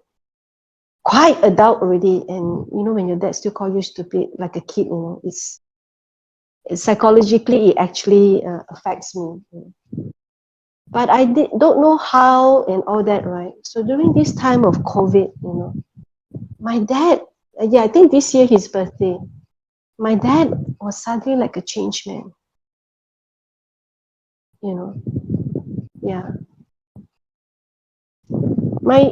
Quite adult already. And, when your dad still call you stupid like a kid, it's psychologically, it actually affects me. But I don't know how and all that, right? So during this time of COVID, my dad, I think this year his birthday, my dad was suddenly like a changed man, yeah. My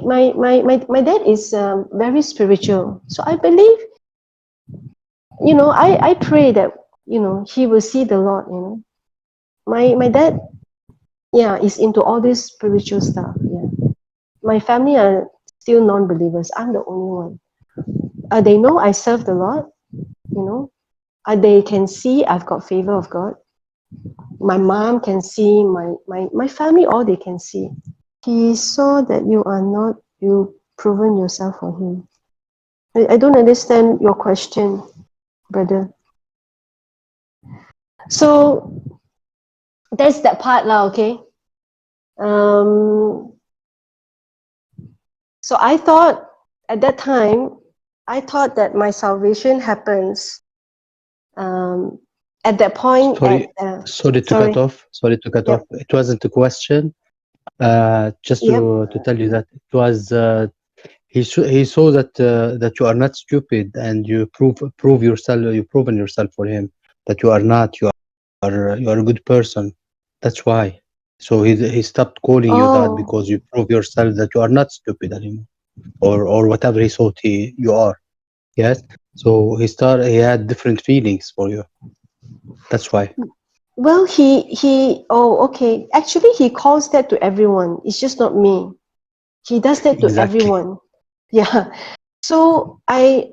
dad is very spiritual. So I believe, I pray that, he will see the Lord. My dad, yeah, is into all this spiritual stuff. Yeah. My family are still non-believers. I'm the only one. They know I serve the Lord, you know. They can see I've got favor of God. My mom can see, my family, all they can see. He saw that you are not you proven yourself for him? I don't understand your question, brother. So that's that part lah, okay? So I thought at that time, I thought that my salvation happens at that point. Sorry, sorry to cut Sorry, off. Sorry to cut off. yep, It wasn't a question. Just yep. to tell you that it was he saw that you are not stupid, and you prove yourself. You proven yourself for him that you are not. You are a good person. That's why. So he stopped calling you that Oh, because you prove yourself that you are not stupid anymore, or whatever he thought you are. Yes. So he had different feelings for you. That's why. well, oh, okay. Actually, he calls that to everyone. It's just not me. He does that to Exactly. everyone. Yeah. So I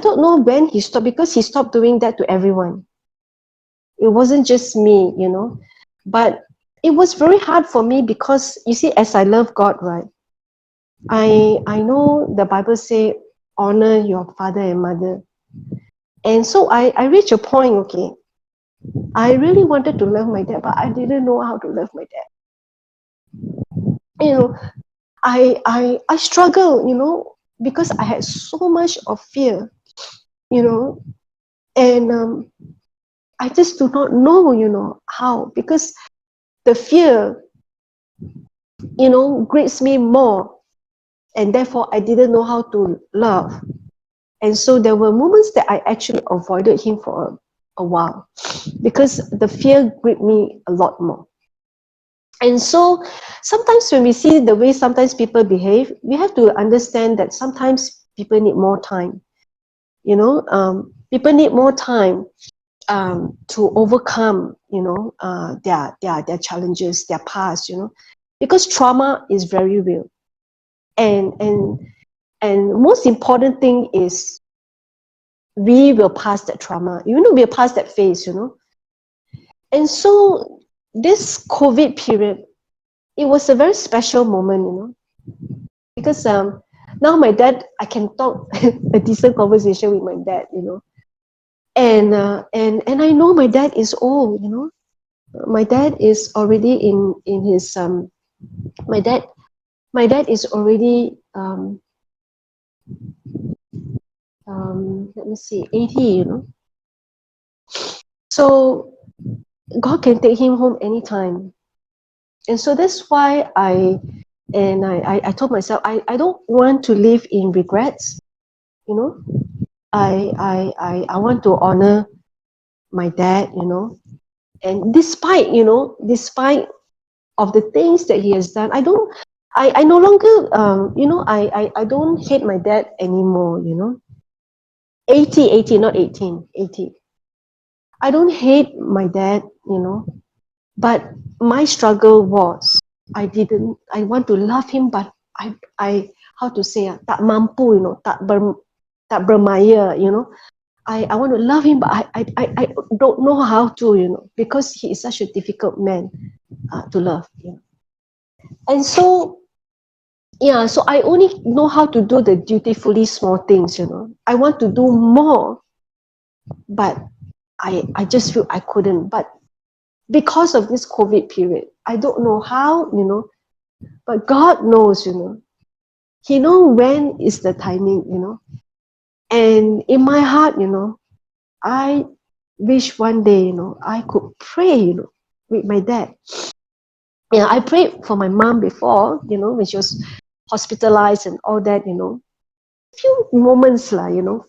don't know when he stopped, because he stopped doing that to everyone. It wasn't just me, but it was very hard for me, because you see, as I love God, right? I know the Bible say honor your father and mother. And so I reached a point, okay, I really wanted to love my dad, but I didn't know how to love my dad. You know, I struggled, because I had so much of fear, you know, and I just do not know, how, because the fear, grits me more, and therefore I didn't know how to love. And so there were moments that I actually avoided him for a while, because the fear gripped me a lot more. And so sometimes when we see the way sometimes people behave, we have to understand that sometimes people need more time. People need more time to overcome, their challenges, their past, because trauma is very real. And most important thing is, we will pass that trauma. We'll pass that phase. And so this COVID period, it was a very special moment, because now my dad, I can talk a decent conversation with my dad, and I know my dad is old, my dad is already in his my dad is already let me see, 80, so God can take him home anytime. And so that's why I told myself, I don't want to live in regrets, you know. I want to honor my dad, and despite of the things that he has done, I no longer I don't hate my dad anymore, 80, not 18, 80. I don't hate my dad, but my struggle was, I want to love him, but I how to say, tak mampu, tak bermaya, I want to love him, but I don't know how to, because he is such a difficult man to love. And so, yeah, so I only know how to do the dutifully small things, I want to do more, but I just feel I couldn't. But because of this COVID period, I don't know how, but God knows, He knows when is the timing, And in my heart, I wish one day, I could pray, with my dad. Yeah, I prayed for my mom before, when she was hospitalized and all that, Few moments,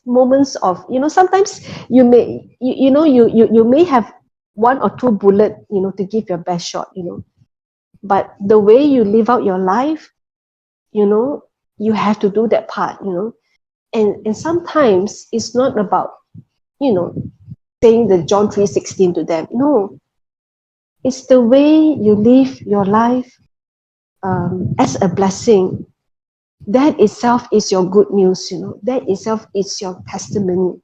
moments of, sometimes you may have one or two bullet, to give your best shot, but the way you live out your life, you have to do that part, and sometimes it's not about, you know, saying the John 3:16 to them. No, it's the way you live your life as a blessing. That itself is your good news, That itself is your testimony.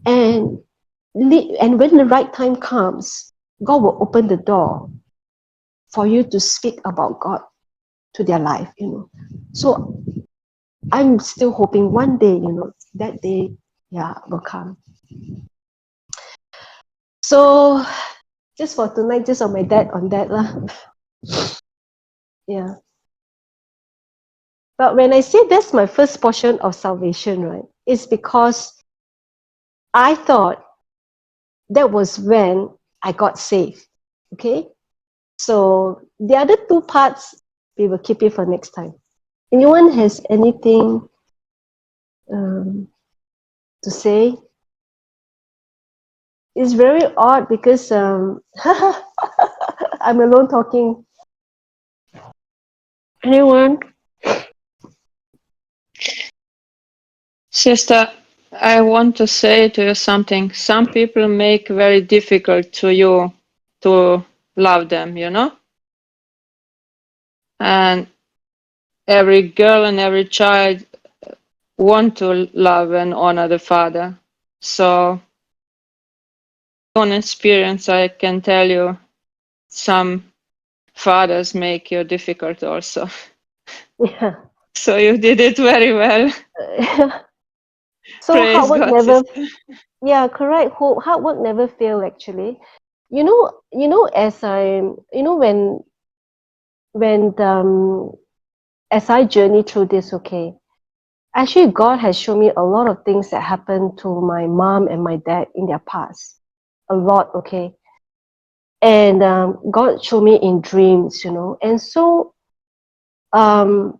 And when the right time comes, God will open the door for you to speak about God to their life, So I'm still hoping one day, that day, yeah, will come. So just for tonight, just on my dad on that lah. Yeah. But when I say that's my first portion of salvation, right, it's because I thought that was when I got saved. Okay? So the other two parts, we will keep it for next time. Anyone has anything to say? It's very odd because I'm alone talking. Anyone? Sister, I want to say to you something. Some people make very difficult to you to love them, you know? And every girl and every child want to love and honor the father. So on experience, I can tell you some fathers make you difficult also. Yeah. So you did it very well. So hard Praise work God, never, sister. yeah, correct. Hard work never fail actually. As when as I journey through this, okay, actually God has shown me a lot of things that happened to my mom and my dad in their past. A lot, okay. And God showed me in dreams, And so um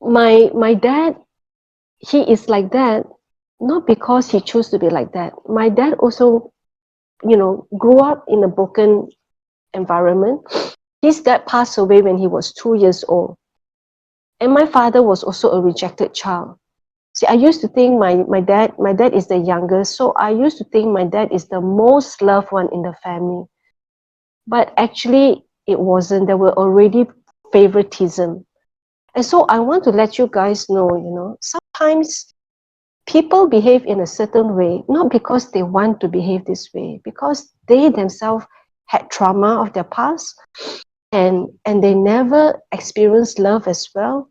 my dad, he is like that, not because he chose to be like that. My dad also, grew up in a broken environment. His dad passed away when he was 2 years old. And my father was also a rejected child. See, I used to think my dad is the youngest, so I used to think my dad is the most loved one in the family. But actually, it wasn't. There were already favoritism. And so I want to let you guys know, sometimes people behave in a certain way, not because they want to behave this way, because they themselves had trauma of their past and they never experienced love as well.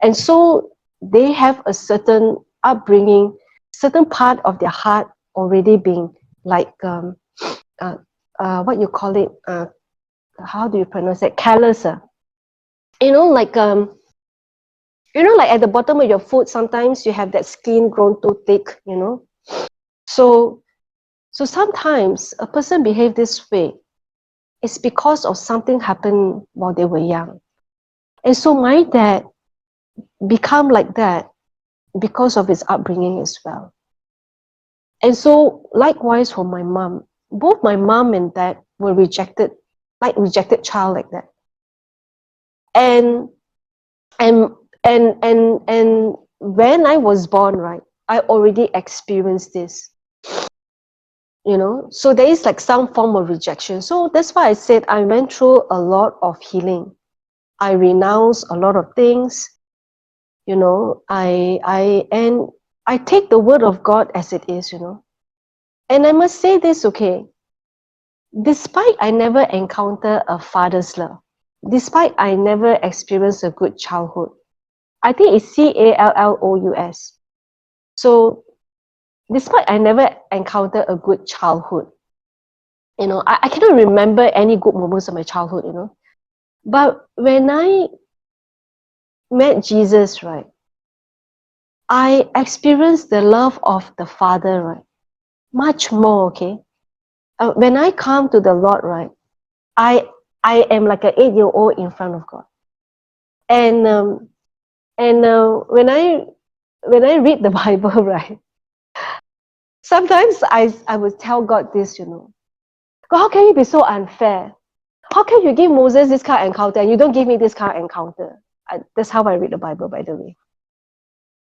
And so they have a certain upbringing, certain part of their heart already being like, what you call it, how do you pronounce it? Callous. You know, like, like at the bottom of your foot, sometimes you have that skin grown too thick, So, so sometimes a person behave this way. It's because of something happened while they were young. And so my dad become like that because of his upbringing as well. And so likewise for my mom, both my mom and dad were rejected, like rejected child like that. And and and when I was born, right, I already experienced this. So there is like some form of rejection. So that's why I said I went through a lot of healing. I renounced a lot of things. I take the word of God as it is. And I must say this, okay, despite I never encounter a father's love, despite I never experienced a good childhood, I think it's CALLOUS. So despite I never encounter a good childhood, I cannot remember any good moments of my childhood, But when I met Jesus, right, I experienced the love of the Father, right, much more, okay? When I come to the Lord, right, I am like an 8-year-old in front of God. And when I read the Bible, right, sometimes I would tell God this, God, how can you be so unfair? How can you give Moses this kind of encounter and you don't give me this kind of encounter? That's how I read the Bible, by the way.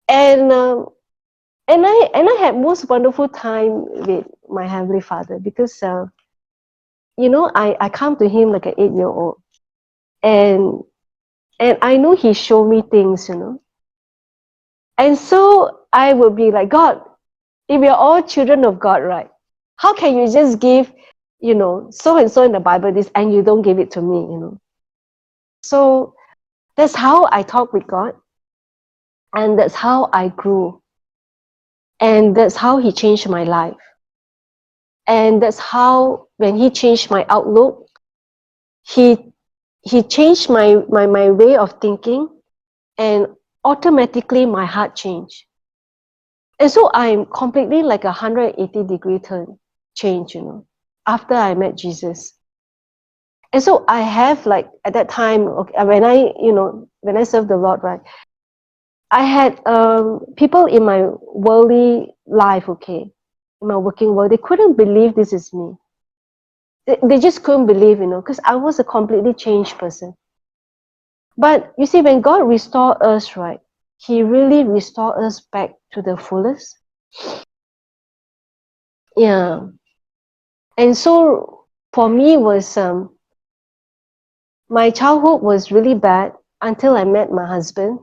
And I had most wonderful time with my Heavenly Father because I come to Him like an 8-year-old, and I know He showed me things, and so I will be like, God, if we are all children of God, right? How can you just give, so and so in the Bible this and you don't give it to me, So That's how I talk with God. And that's how I grew. And that's how He changed my life. And that's how, when He changed my outlook, He changed my way of thinking, and automatically my heart changed. And so I'm completely like 180-degree turn change, after I met Jesus. And so I have, like, at that time, okay, when I served the Lord, right, I had people in my worldly life, okay, in my working world, they couldn't believe this is me. They just couldn't believe, because I was a completely changed person. But you see, when God restored us, right, He really restored us back to the fullest. Yeah. And so for me was my childhood was really bad until I met my husband.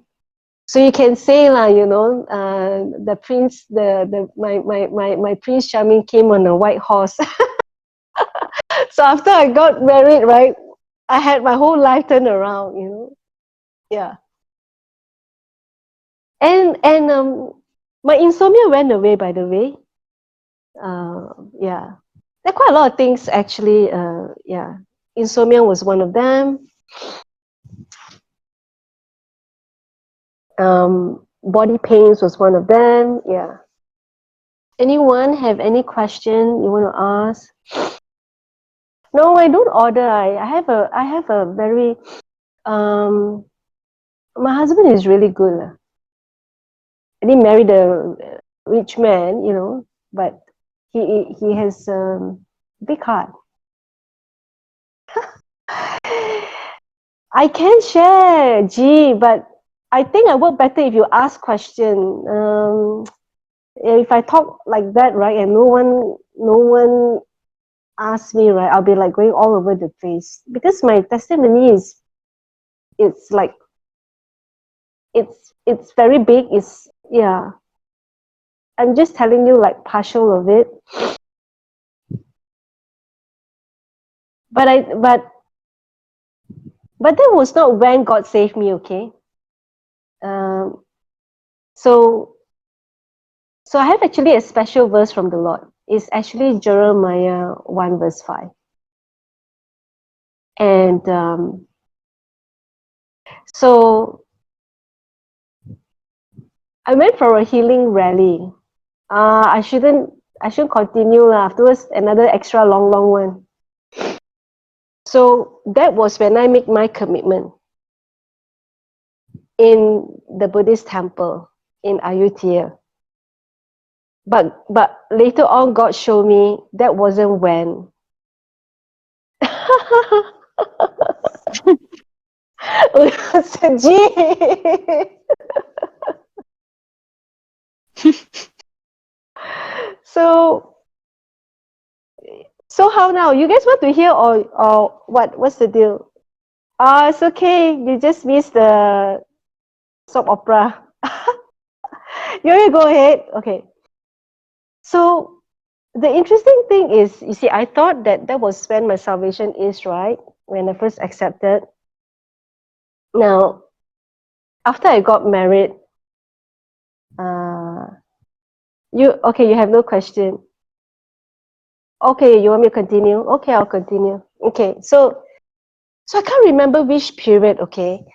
So you can say the prince, my Prince Charming came on a white horse. So after I got married, right, I had my whole life turned around, Yeah. And my insomnia went away, by the way. Yeah. There are quite a lot of things actually. Yeah. Insomnia was one of them. Body pains was one of them. Yeah. Anyone have any question you want to ask? No, I don't order. I have a very my husband is really good. I didn't marry the rich man, but he has big heart. I can share, gee, but I think I work better if you ask question. If I talk like that, right, and no one asks me, right, I'll be like going all over the place, because my testimony it's like it's very big. It's, yeah. I'm just telling you like partial of it, but that was not when God saved me. Okay. Um, so I have actually a special verse from the Lord. It's actually Jeremiah 1 verse 5. And so I went for a healing rally. I shouldn't continue lah. Afterwards, another extra long one. So that was when I make my commitment in the Buddhist temple in Ayutthaya. But later on, God showed me that wasn't when. So how now? You guys want to hear, or what? What's the deal? It's okay. You just missed the soap opera. You go ahead. Okay. So the interesting thing is, you see, I thought that was when my salvation is, right? When I first accepted. Now, after I got married, you have no question. Okay, you want me to continue? Okay, I'll continue. Okay, so I can't remember which period, okay?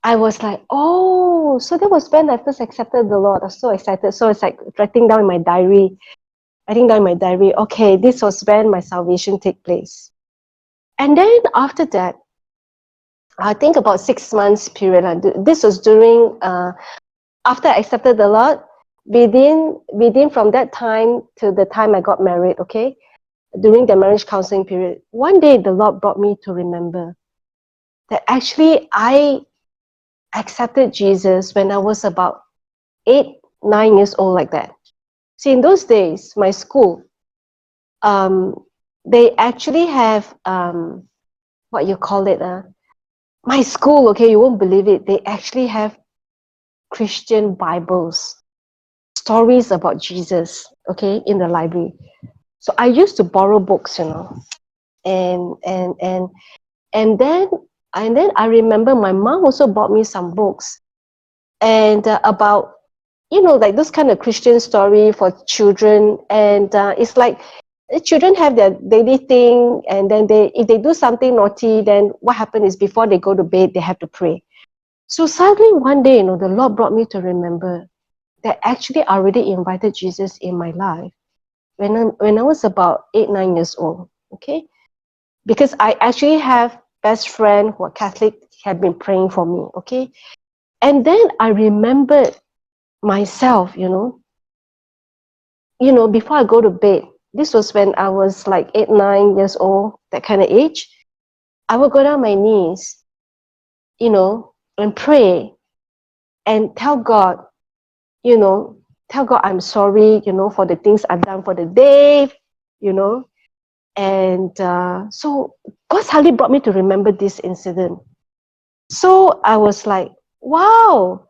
I was like, oh, so that was when I first accepted the Lord. I was so excited. So it's like writing down in my diary. Okay, this was when my salvation took place. And then after that, I think about 6 months period. This was during, after I accepted the Lord, within from that time to the time I got married, okay? During the marriage counseling period, one day the Lord brought me to remember that actually I accepted Jesus when I was about 8, 9 years old, like that. See, in those days, my school, they actually have, what you call it, my school, okay, you won't believe it, they actually have Christian Bibles, stories about Jesus, okay, in the library. So I used to borrow books, and then And then I remember my mom also bought me some books and about, like those kind of Christian story for children. And it's like the children have their daily thing, and then if they do something naughty, then what happens is before they go to bed, they have to pray. So suddenly one day, the Lord brought me to remember that actually I already invited Jesus in my life when I was about 8, 9 years old. Okay, because I actually have best friend who are Catholic had been praying for me. Okay, and then I remembered myself, before I go to bed. This was when I was like 8, 9 years old, that kind of age. I would go down my knees, and pray and tell God, you know, tell God I'm sorry, for the things I've done for the day, you know. And so God suddenly brought me to remember this incident. So I was like, wow.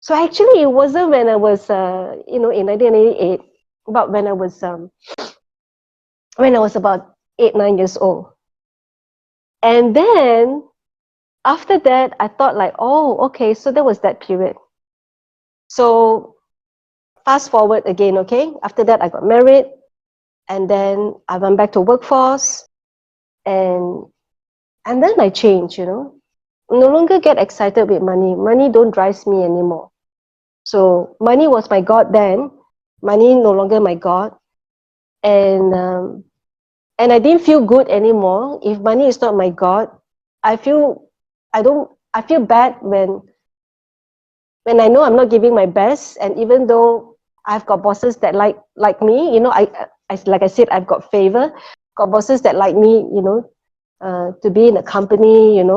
So actually, it wasn't when I was, in 1988, but when I was about 8, 9 years old. And then after that, I thought like, oh, okay, so that was that period. So fast forward again, okay? After that, I got married, and then I went back to workforce, and then I changed, No longer get excited with money. Money don't drive me anymore. So money was my God then. Money no longer my God, and I didn't feel good anymore. If money is not my God, I feel I feel bad when I know I'm not giving my best, and even though I've got bosses that like me, I like I said, I've got favor, got bosses that like me, to be in a company, and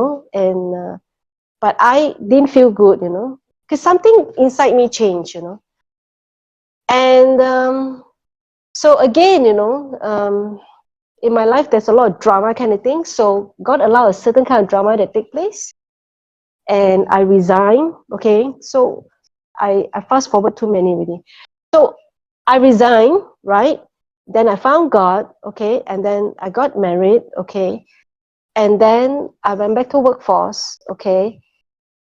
but I didn't feel good, because something inside me changed, and so again, in my life there's a lot of drama kind of thing. So God allowed a certain kind of drama to take place, and I resigned. Okay, so I fast forward too many already. So I resigned, right? Then I found God, okay, and then I got married, okay, and then I went back to workforce, okay,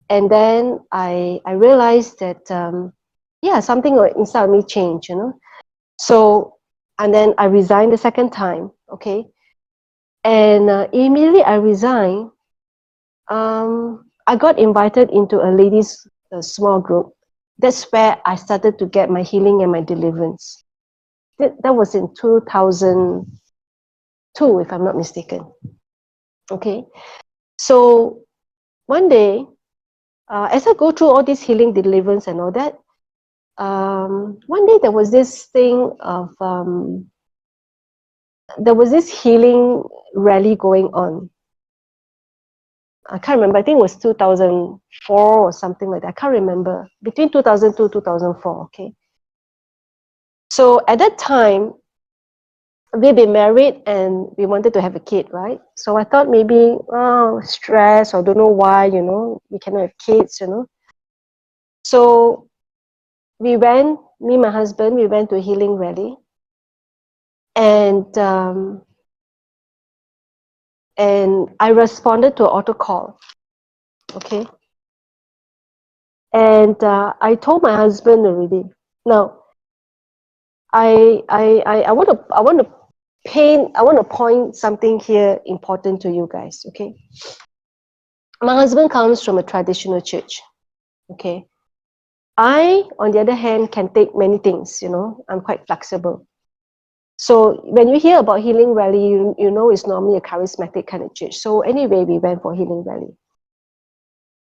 and then I realized that yeah, something inside me changed, So and then I resigned the second time, okay, and immediately I resigned. I got invited into a ladies' small group. That's where I started to get my healing and my deliverance. That was in 2002, if I'm not mistaken. Okay, so one day, as I go through all this healing, deliverance, and all that, one day there was this thing of there was this healing rally going on. I can't remember. I think it was 2004 or something like that. I can't remember. Between 2002 2004. Okay. So at that time, we've been married and we wanted to have a kid, right? So I thought maybe, stress or don't know why, we cannot have kids, So me, my husband, we went to a healing rally, and I responded to an auto call, okay. And I told my husband already. Now, I want to point something here important to you guys, okay. My husband comes from a traditional church, okay. I, on the other hand, can take many things, I'm quite flexible. So when you hear about healing rally, you know it's normally a charismatic kind of church. So anyway, we went for healing rally.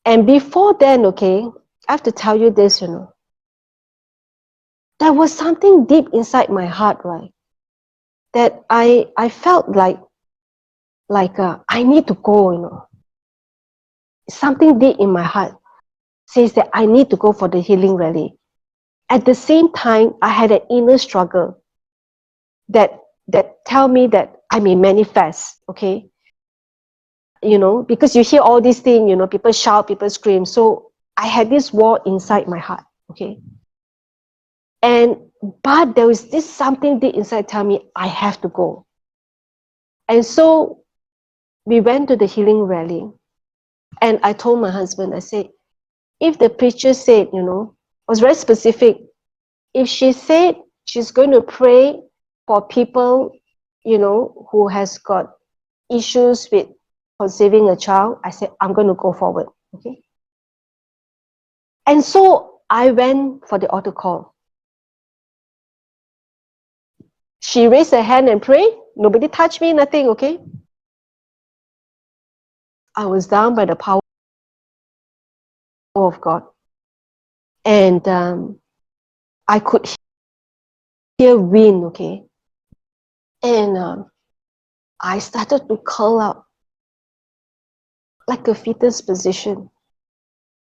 And before then, okay, I have to tell you this, there was something deep inside my heart, right? That I felt like I need to go, Something deep in my heart says that I need to go for the healing rally. At the same time, I had an inner struggle that tell me that I may manifest, okay? Because you hear all these things, people shout, people scream. So I had this war inside my heart, okay? But there was this something deep inside tell me I have to go. And so we went to the healing rally, and I told my husband, I said, if the preacher said, was very specific, if she said she's going to pray for people, who has got issues with conceiving a child, I said, I'm going to go forward. Okay. And so I went for the altar call. She raised her hand and prayed. Nobody touched me, nothing, okay? I was down by the power of God. And I could hear wind, okay? And I started to curl up like a fetus position,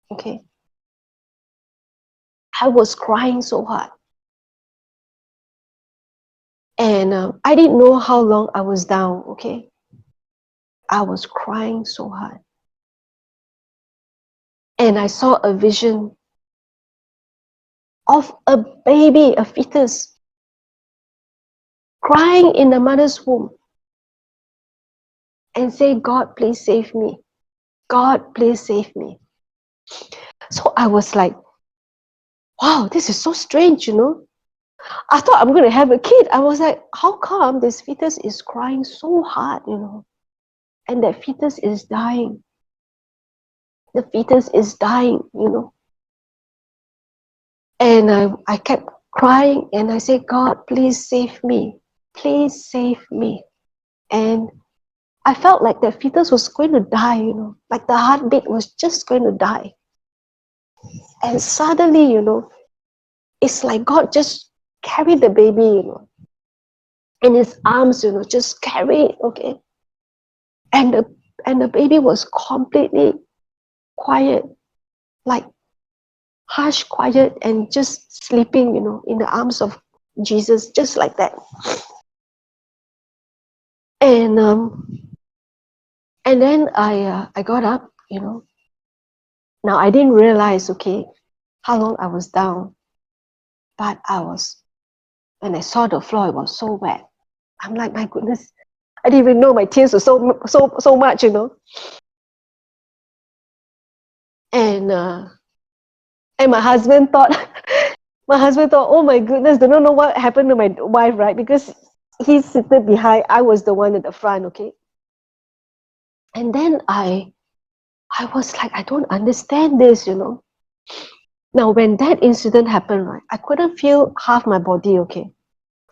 okay? I was crying so hard. And I didn't know how long I was down, okay? I was crying so hard. And I saw a vision of a baby, a fetus, crying in the mother's womb and say, God, please save me. God, please save me. So I was like, wow, this is so strange, I thought I'm going to have a kid. I was like, how come this fetus is crying so hard, and that fetus is dying. The fetus is dying, And I kept crying and I said, God, please save me. Please save me. And I felt like that fetus was going to die, like the heartbeat was just going to die. And suddenly, it's like God just carried the baby, in his arms, just carry it, okay? And the baby was completely quiet, like hush, quiet, and just sleeping, in the arms of Jesus, just like that. And then I got up, Now I didn't realize, okay, how long I was down, but when I saw the floor, it was so wet. I'm like, my goodness, I didn't even know my tears were so much, And my husband thought, oh my goodness, don't know what happened to my wife, right? Because he's sitting behind, I was the one at the front, okay? And then I was like, I don't understand this, Now, when that incident happened, right, I couldn't feel half my body, okay,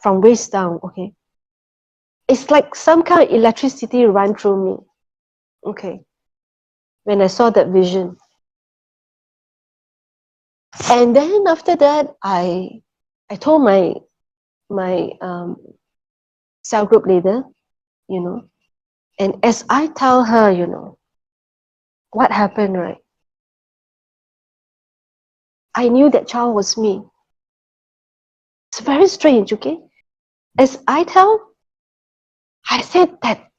from waist down, okay. It's like some kind of electricity ran through me, okay, when I saw that vision. And then after that, I told my cell group leader, and as I tell her, what happened, right? I knew that child was me. It's very strange, okay? As I said that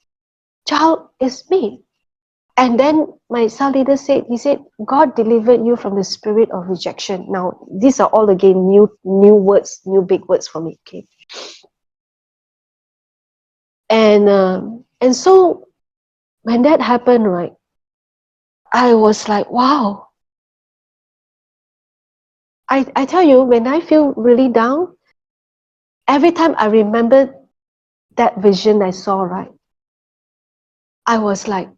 child is me. And then my cell leader said, God delivered you from the spirit of rejection. Now, these are all again new words, new big words for me, okay? And so when that happened, right, I was like, wow. I tell you, when I feel really down, every time I remember that vision I saw, right, I was like,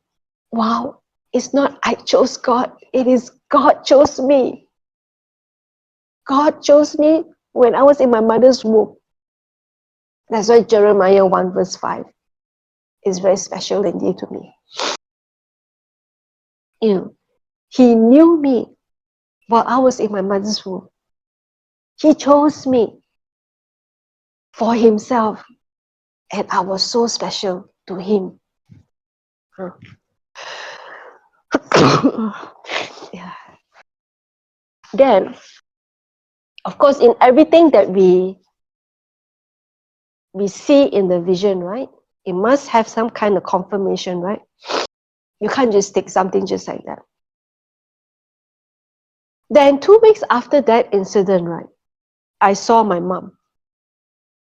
wow, it's not I chose God, it is God chose me. God chose me when I was in my mother's womb. That's why Jeremiah 1 verse 5 is very special indeed to me. He knew me while I was in my mother's womb. He chose me for himself, and I was so special to him. Yeah. Then, of course, in everything that we see in the vision, right? It must have some kind of confirmation, right? You can't just take something just like that. Then 2 weeks after that incident, right, I saw my mom.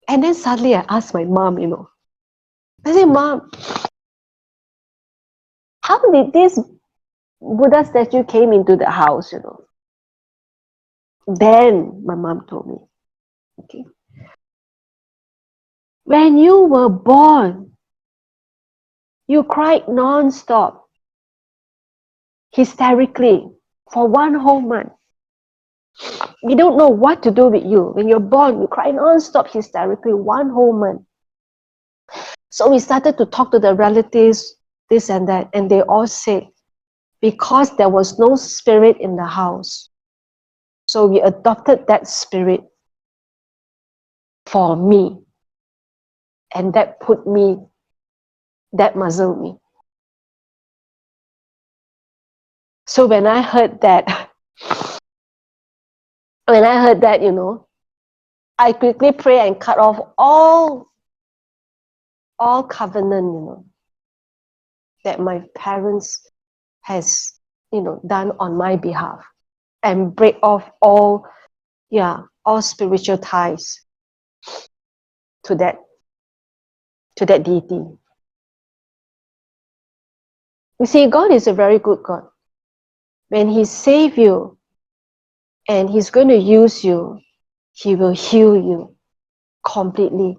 And then suddenly I asked my mom, I said, Mom, how did this Buddha statue came into the house, Then my mom told me, okay, when you were born, you cried non-stop, hysterically, for 1 whole month. We don't know what to do with you. When you're born, you cry non-stop, hysterically, 1 whole month. So we started to talk to the relatives, this and that, and they all said, because there was no spirit in the house, so we adopted that spirit for me, and that muzzled me. So when I heard that, I quickly pray and cut off all covenant, that my parents has, done on my behalf, and break off all spiritual ties to that deity. You see, God is a very good God. When He saves you and He's going to use you, He will heal you completely.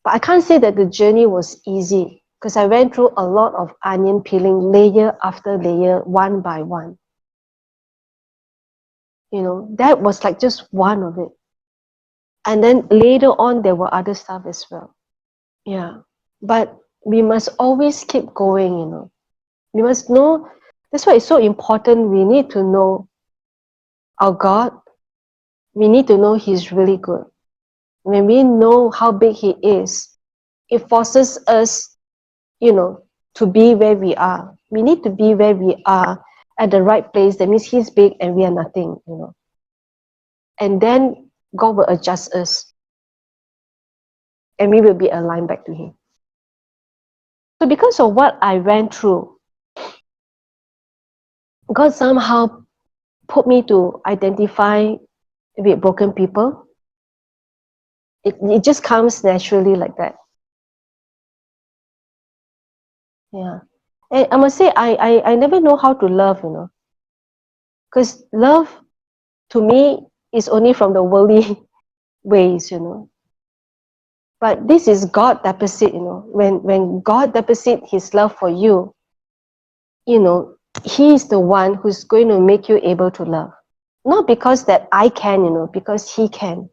But I can't say that the journey was easy, because I went through a lot of onion peeling, layer after layer, one by one. That was like just one of it. And then later on, there were other stuff as well. Yeah. But we must always keep going, We must know, that's why it's so important. We need to know our God. We need to know He's really good. When we know how big He is, it forces us, to be where we are. We need to be where we are at the right place. That means He's big and we are nothing, And then God will adjust us, and we will be aligned back to Him. So because of what I went through, God somehow put me to identify with broken people. It just comes naturally like that. Yeah. And I must say, I never know how to love, Because love, to me, is only from the worldly ways, But this is God deposit, When God deposit His love for you, He is the one who's going to make you able to love. Not because that I can, because He can.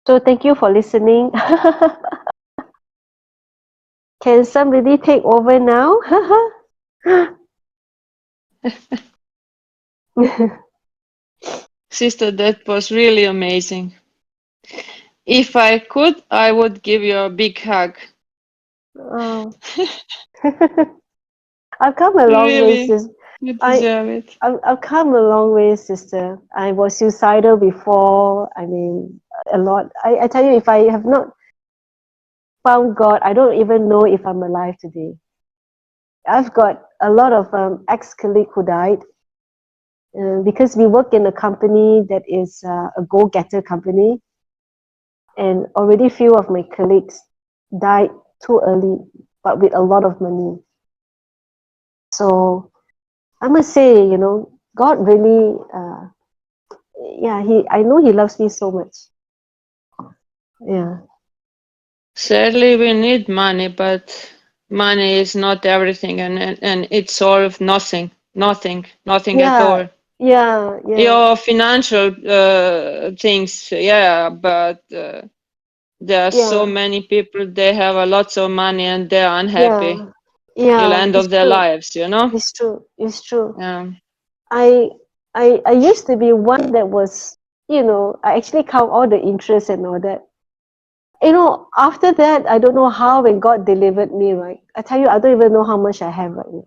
So thank you for listening. Can somebody take over now? Sister, that was really amazing. If I could, I would give you a big hug. Oh. I've come a long way, Really, sis. you deserve it. I've come a long way, sister. I was suicidal before. I mean, a lot. I tell you, if I have not found God, I don't even know if I'm alive today. I've got a lot of ex-colleagues who died because we work in a company that is a go-getter company, and already few of my colleagues died too early, but with a lot of money. So I must say, God really, I know He loves me so much. Yeah. Sadly, we need money, but money is not everything, and it's all of nothing at all. Yeah. Your financial things, but there are so many people, they have a lots of money and they're unhappy till end It's of their true. lives, It's true. Yeah. I used to be one that was, I actually count all the interest and all that. After that, I don't know how, when God delivered me, right? I tell you, I don't even know how much I have right now.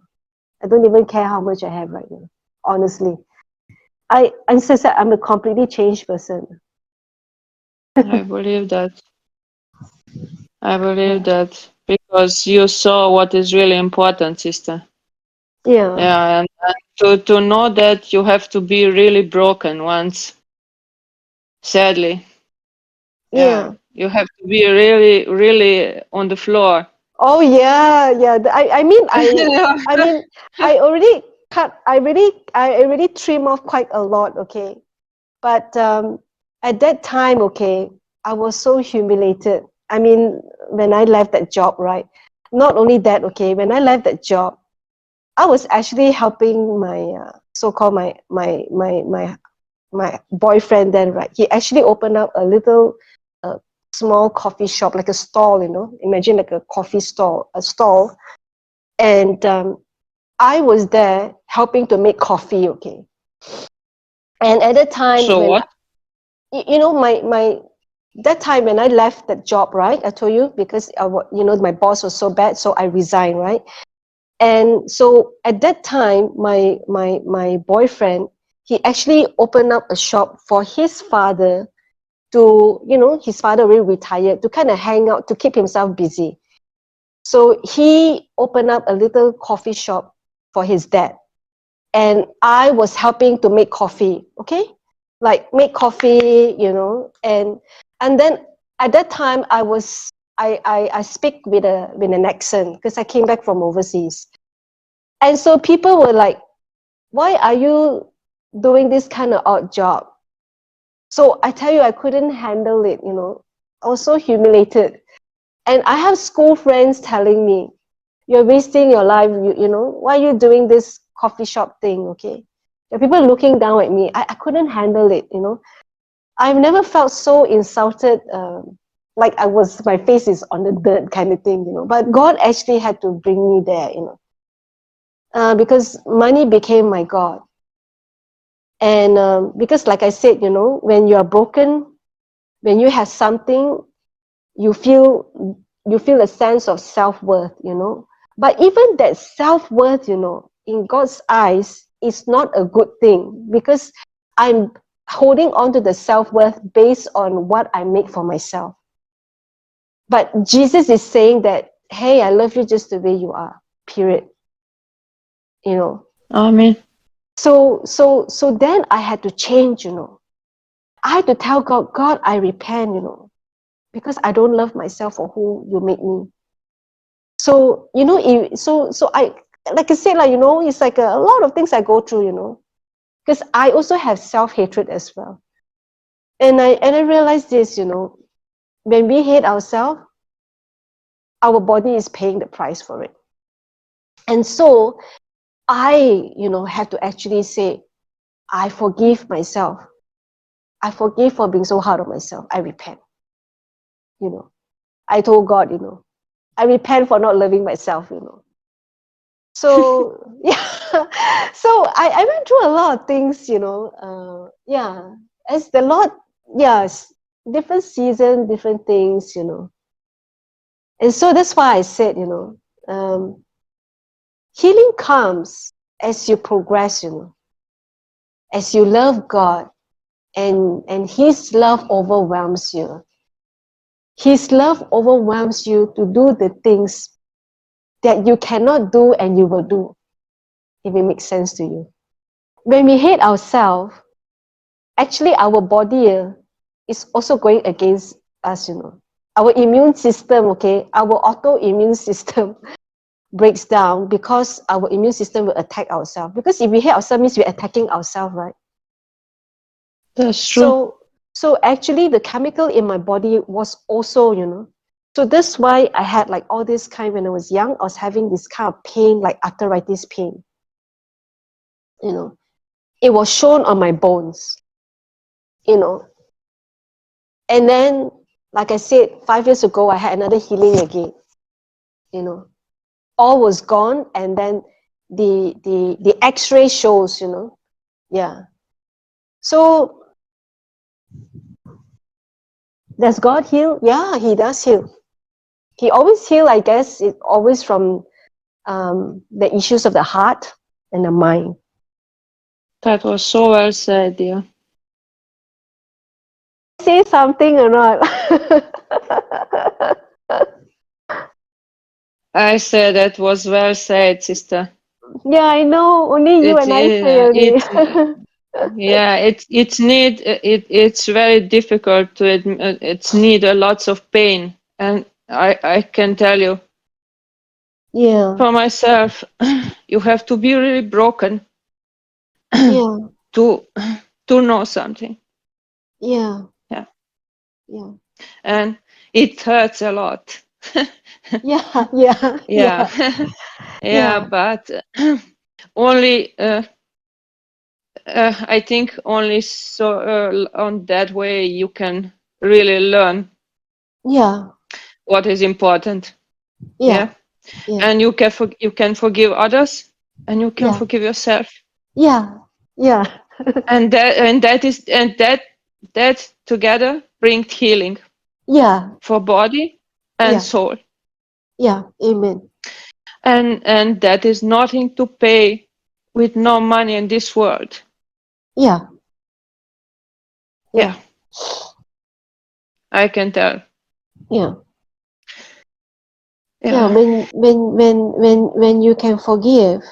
I don't even care how much I have right now, honestly. I'm so sad, I'm a completely changed person. I believe that. I believe Yeah. that because you saw what is really important, sister. Yeah. Yeah, and to know that you have to be really broken once, sadly. Yeah, Yeah. you have to be really, really on the floor Oh yeah, yeah. I mean, I already cut. I already trim off quite a lot. Okay, but at that time, okay, I was so humiliated. I mean, when I left that job, right? Not only that, okay, when I left that job, I was actually helping my so-called my boyfriend then, right? He actually opened up a little small coffee shop, like a stall, you know. Imagine like a coffee stall, a stall. And I was there helping to make coffee, okay. And at the time So when, what? you know, my that time when I left that job, right? I told you because you know, my boss was so bad, so I resigned, right? And so at that time, my boyfriend, he actually opened up a shop for his father to, you know, his father already retired, to kind of hang out, to keep himself busy. So he opened up a little coffee shop for his dad. And I was helping to make coffee, okay? Like make coffee, you know, and then at that time I speak with an accent because I came back from overseas. And so people were like, why are you doing this kind of odd job? So I tell you, I couldn't handle it, you know. I was so humiliated. And I have school friends telling me, you're wasting your life, you know, why are you doing this coffee shop thing, okay? There are people looking down at me. I couldn't handle it, you know. I've never felt so insulted, like my face is on the dirt kind of thing, you know. But God actually had to bring me there, you know, because money became my God. And because, like I said, you know, when you are broken, when you have something, you feel a sense of self-worth, you know. But even that self-worth, you know, in God's eyes is not a good thing because I'm holding on to the self-worth based on what I make for myself. But Jesus is saying that, hey, I love you just the way you are, period. You know. Amen. So then I had to change, you know. I had to tell God, God, I repent, you know, because I don't love myself for who you made me. So, you know, so I, like I said, like, you know, it's like a lot of things I go through, you know, because I also have self-hatred as well. And I realized this, you know, when we hate ourselves, our body is paying the price for it. And so I, you know, have to actually say, I forgive myself. I forgive for being so hard on myself. I repent, you know. I told God, you know, I repent for not loving myself, you know. So yeah, so I went through a lot of things, you know. Yeah, as the Lord, yes, different season, different things, you know. And so that's why I said, you know, healing comes as you progress, you know, as you love God, and His love overwhelms you. His love overwhelms you to do the things that you cannot do and you will do, if it makes sense to you. When we hate ourselves, actually our body is also going against us, you know. Our immune system, okay, our autoimmune system breaks down because our immune system will attack ourselves. Because if we hate ourselves, means we're attacking ourselves, right? That's true. So actually the chemical in my body was also, you know. So that's why I had like all this kind when I was young, I was having this kind of pain, like arthritis pain. You know, it was shown on my bones, you know. And then, like I said, 5 years ago, I had another healing again. You know, all was gone, and then the X-ray shows. You know, yeah. So does God heal? Yeah, He does heal. He always heal. I guess it always from the issues of the heart and the mind. That was so well said, dear. Say something or not? I said that was well said, sister. Yeah, I know. Only you It, and I say only. yeah, it's very difficult to admit. It's need a lots of pain, and I can tell you, Yeah. For myself, you have to be really broken Yeah. to to know something. Yeah. Yeah. Yeah. And it hurts a lot. Yeah. Yeah. Yeah. Yeah. Yeah, Yeah. but only I think only so on that way you can really learn Yeah. what is important. Yeah. Yeah. Yeah. And you can forgive others and you can Yeah. forgive yourself. Yeah. Yeah. And that together brings healing Yeah. for body and Yeah. soul. Yeah. Amen. And that is nothing to pay with no money in this world. Yeah. Yeah, Yeah. I can tell. Yeah. Yeah. Yeah. When you can forgive,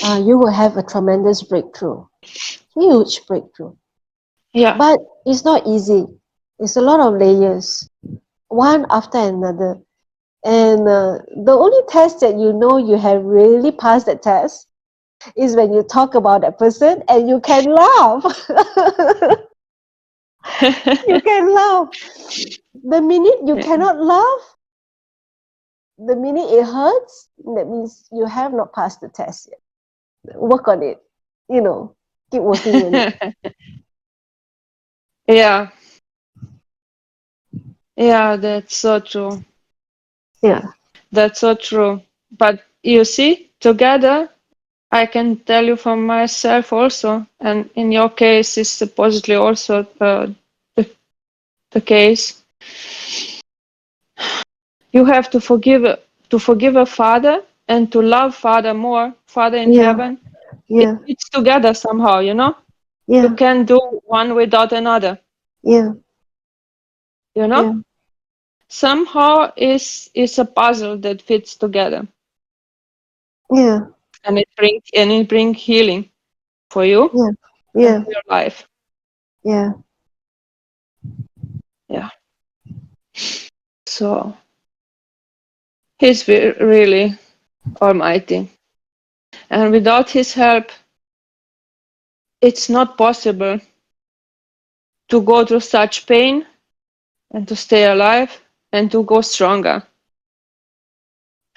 you will have a tremendous breakthrough, huge breakthrough. Yeah. But it's not easy. It's a lot of layers, one after another. And the only test that you know you have really passed that test is when you talk about that person and you can laugh. You can laugh. The minute you cannot laugh, the minute it hurts, that means you have not passed the test yet. Work on it. You know, keep working on it. Yeah. Yeah, that's so true. Yeah. That's so true. But you see, together, I can tell you from myself also, and in your case, is supposedly also the case. You have to forgive a father and to love father more, father in Yeah. heaven. It Yeah. fits together somehow, you know. You Yeah. can do one without another, Yeah. you know. Yeah. Somehow is a puzzle that fits together, Yeah. and it brings healing for you Yeah. and Yeah. for your life. Yeah. Yeah. So he's really almighty, and without his help, it's not possible to go through such pain and to stay alive and to go stronger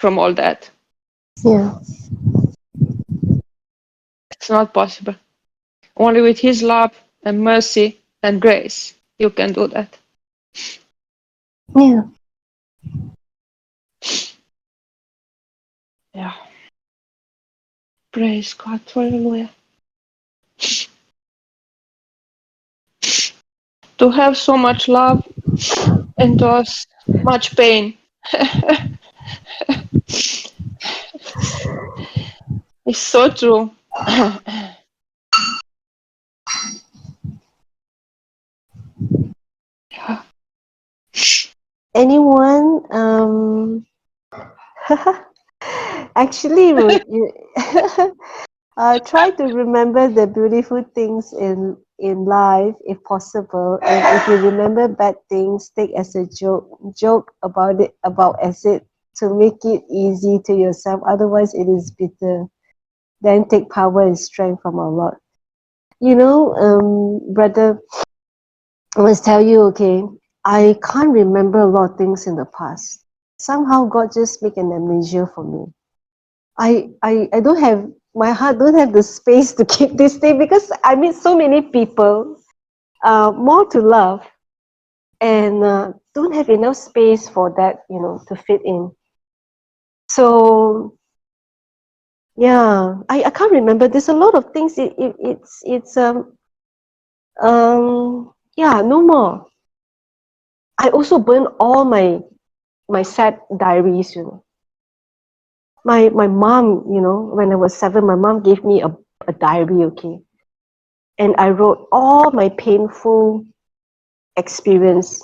from all that. Yeah. It's not possible. Only with his love and mercy and grace you can do that. Yeah. Yeah. Praise God. Hallelujah. To have so much love and to have much pain. It's so true. Yeah. Anyone actually would you try to remember the beautiful things in life if possible, and if you remember bad things, take as a joke about as it, to make it easy to yourself, otherwise it is bitter. Then take power and strength from our Lord. You know, brother, I must tell you, okay, I can't remember a lot of things in the past. Somehow God just make an amnesia for me. I don't have, my heart don't have the space to keep this thing, because I meet so many people, more to love, and don't have enough space for that, to fit in. So yeah, I can't remember. There's a lot of things. It's yeah, no more. I also burn all my sad diaries. My mom, when I was 7, my mom gave me a diary, okay, and I wrote all my painful experience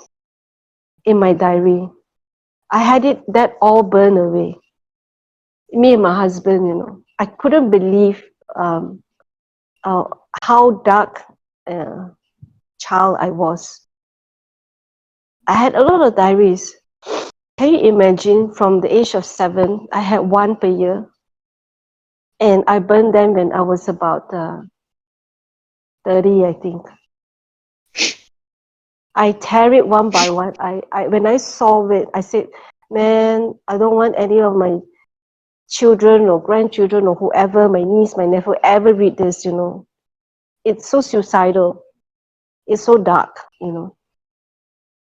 in my diary. I had it that all burned away. Me and my husband, I couldn't believe um, uh, how dark child I was. I had a lot of diaries. Can you imagine from the age of 7, I had one per year, and I burned them when I was about 30, I think. I tear it one by one. When I saw it, I said, man, I don't want any of my children or grandchildren or whoever, my niece, my nephew, ever read this, you know. It's so suicidal. It's so dark, you know.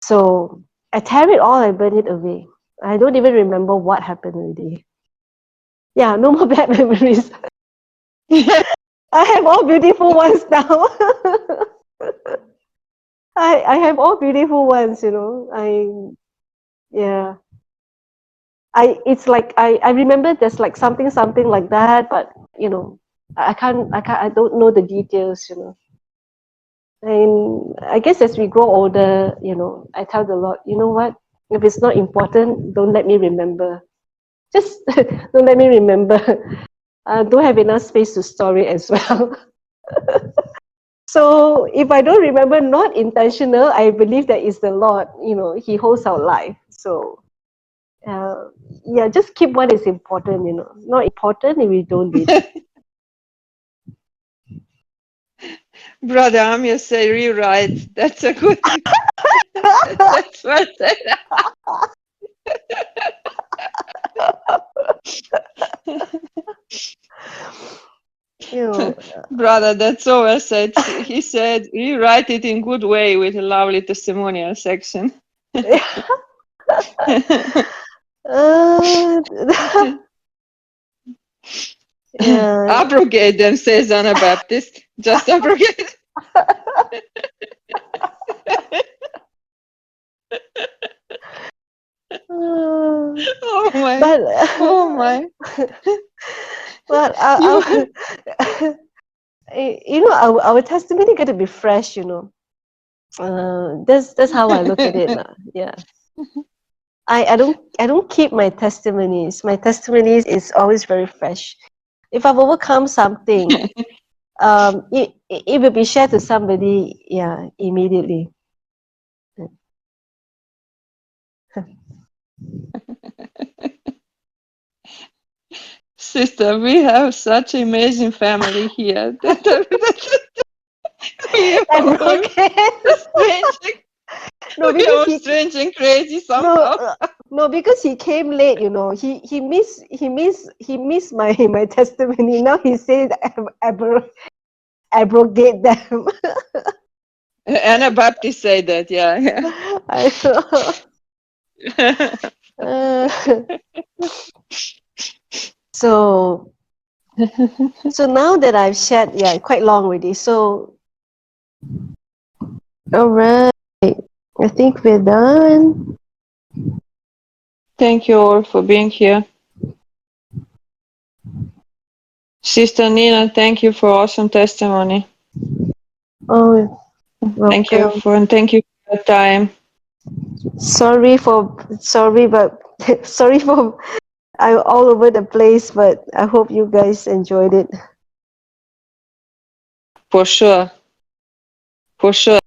So I tear it all, I burn it away. I don't even remember what happened already. Yeah, no more bad memories. I have all beautiful ones now. I have all beautiful ones, you know. Yeah. It's like I remember there's like something like that, but you know, I don't know the details, you know. And I guess as we grow older, you know, I tell the Lord, you know what? If it's not important, don't let me remember. Just don't let me remember. Don't have enough space to store it as well. So if I don't remember, not intentional, I believe that is the Lord. You know, He holds our life. So yeah, just keep what is important. You know, not important if we don't read it. Brother Amir say rewrite. That's a good. That's what I said. You know, Brother, that's all I said. He said rewrite it in good way with a lovely testimonial section. uh, yeah. Abrogate them, says Anabaptist. Just abrogate. Oh my. But Oh my. well, you know, our testimony got to be fresh. You know, that's how I look at it. Yeah. I don't keep my testimonies. My testimonies is always very fresh. If I've overcome something, it will be shared to somebody, yeah, immediately. Sister, we have such amazing family here. We are And all strange. no, We because are strange and crazy no, somehow. no, because he came late. You know, he missed my my testimony. Now he said abrogate them. Anabaptist say that, yeah. I know. So now that I've shared, yeah, quite long already. So all right, I think we're done. Thank you all for being here. Sister Nina, thank you for awesome testimony. Oh, Thank you welcome. for your time. Sorry, but sorry for I'm all over the place, but I hope you guys enjoyed it. For sure. For sure.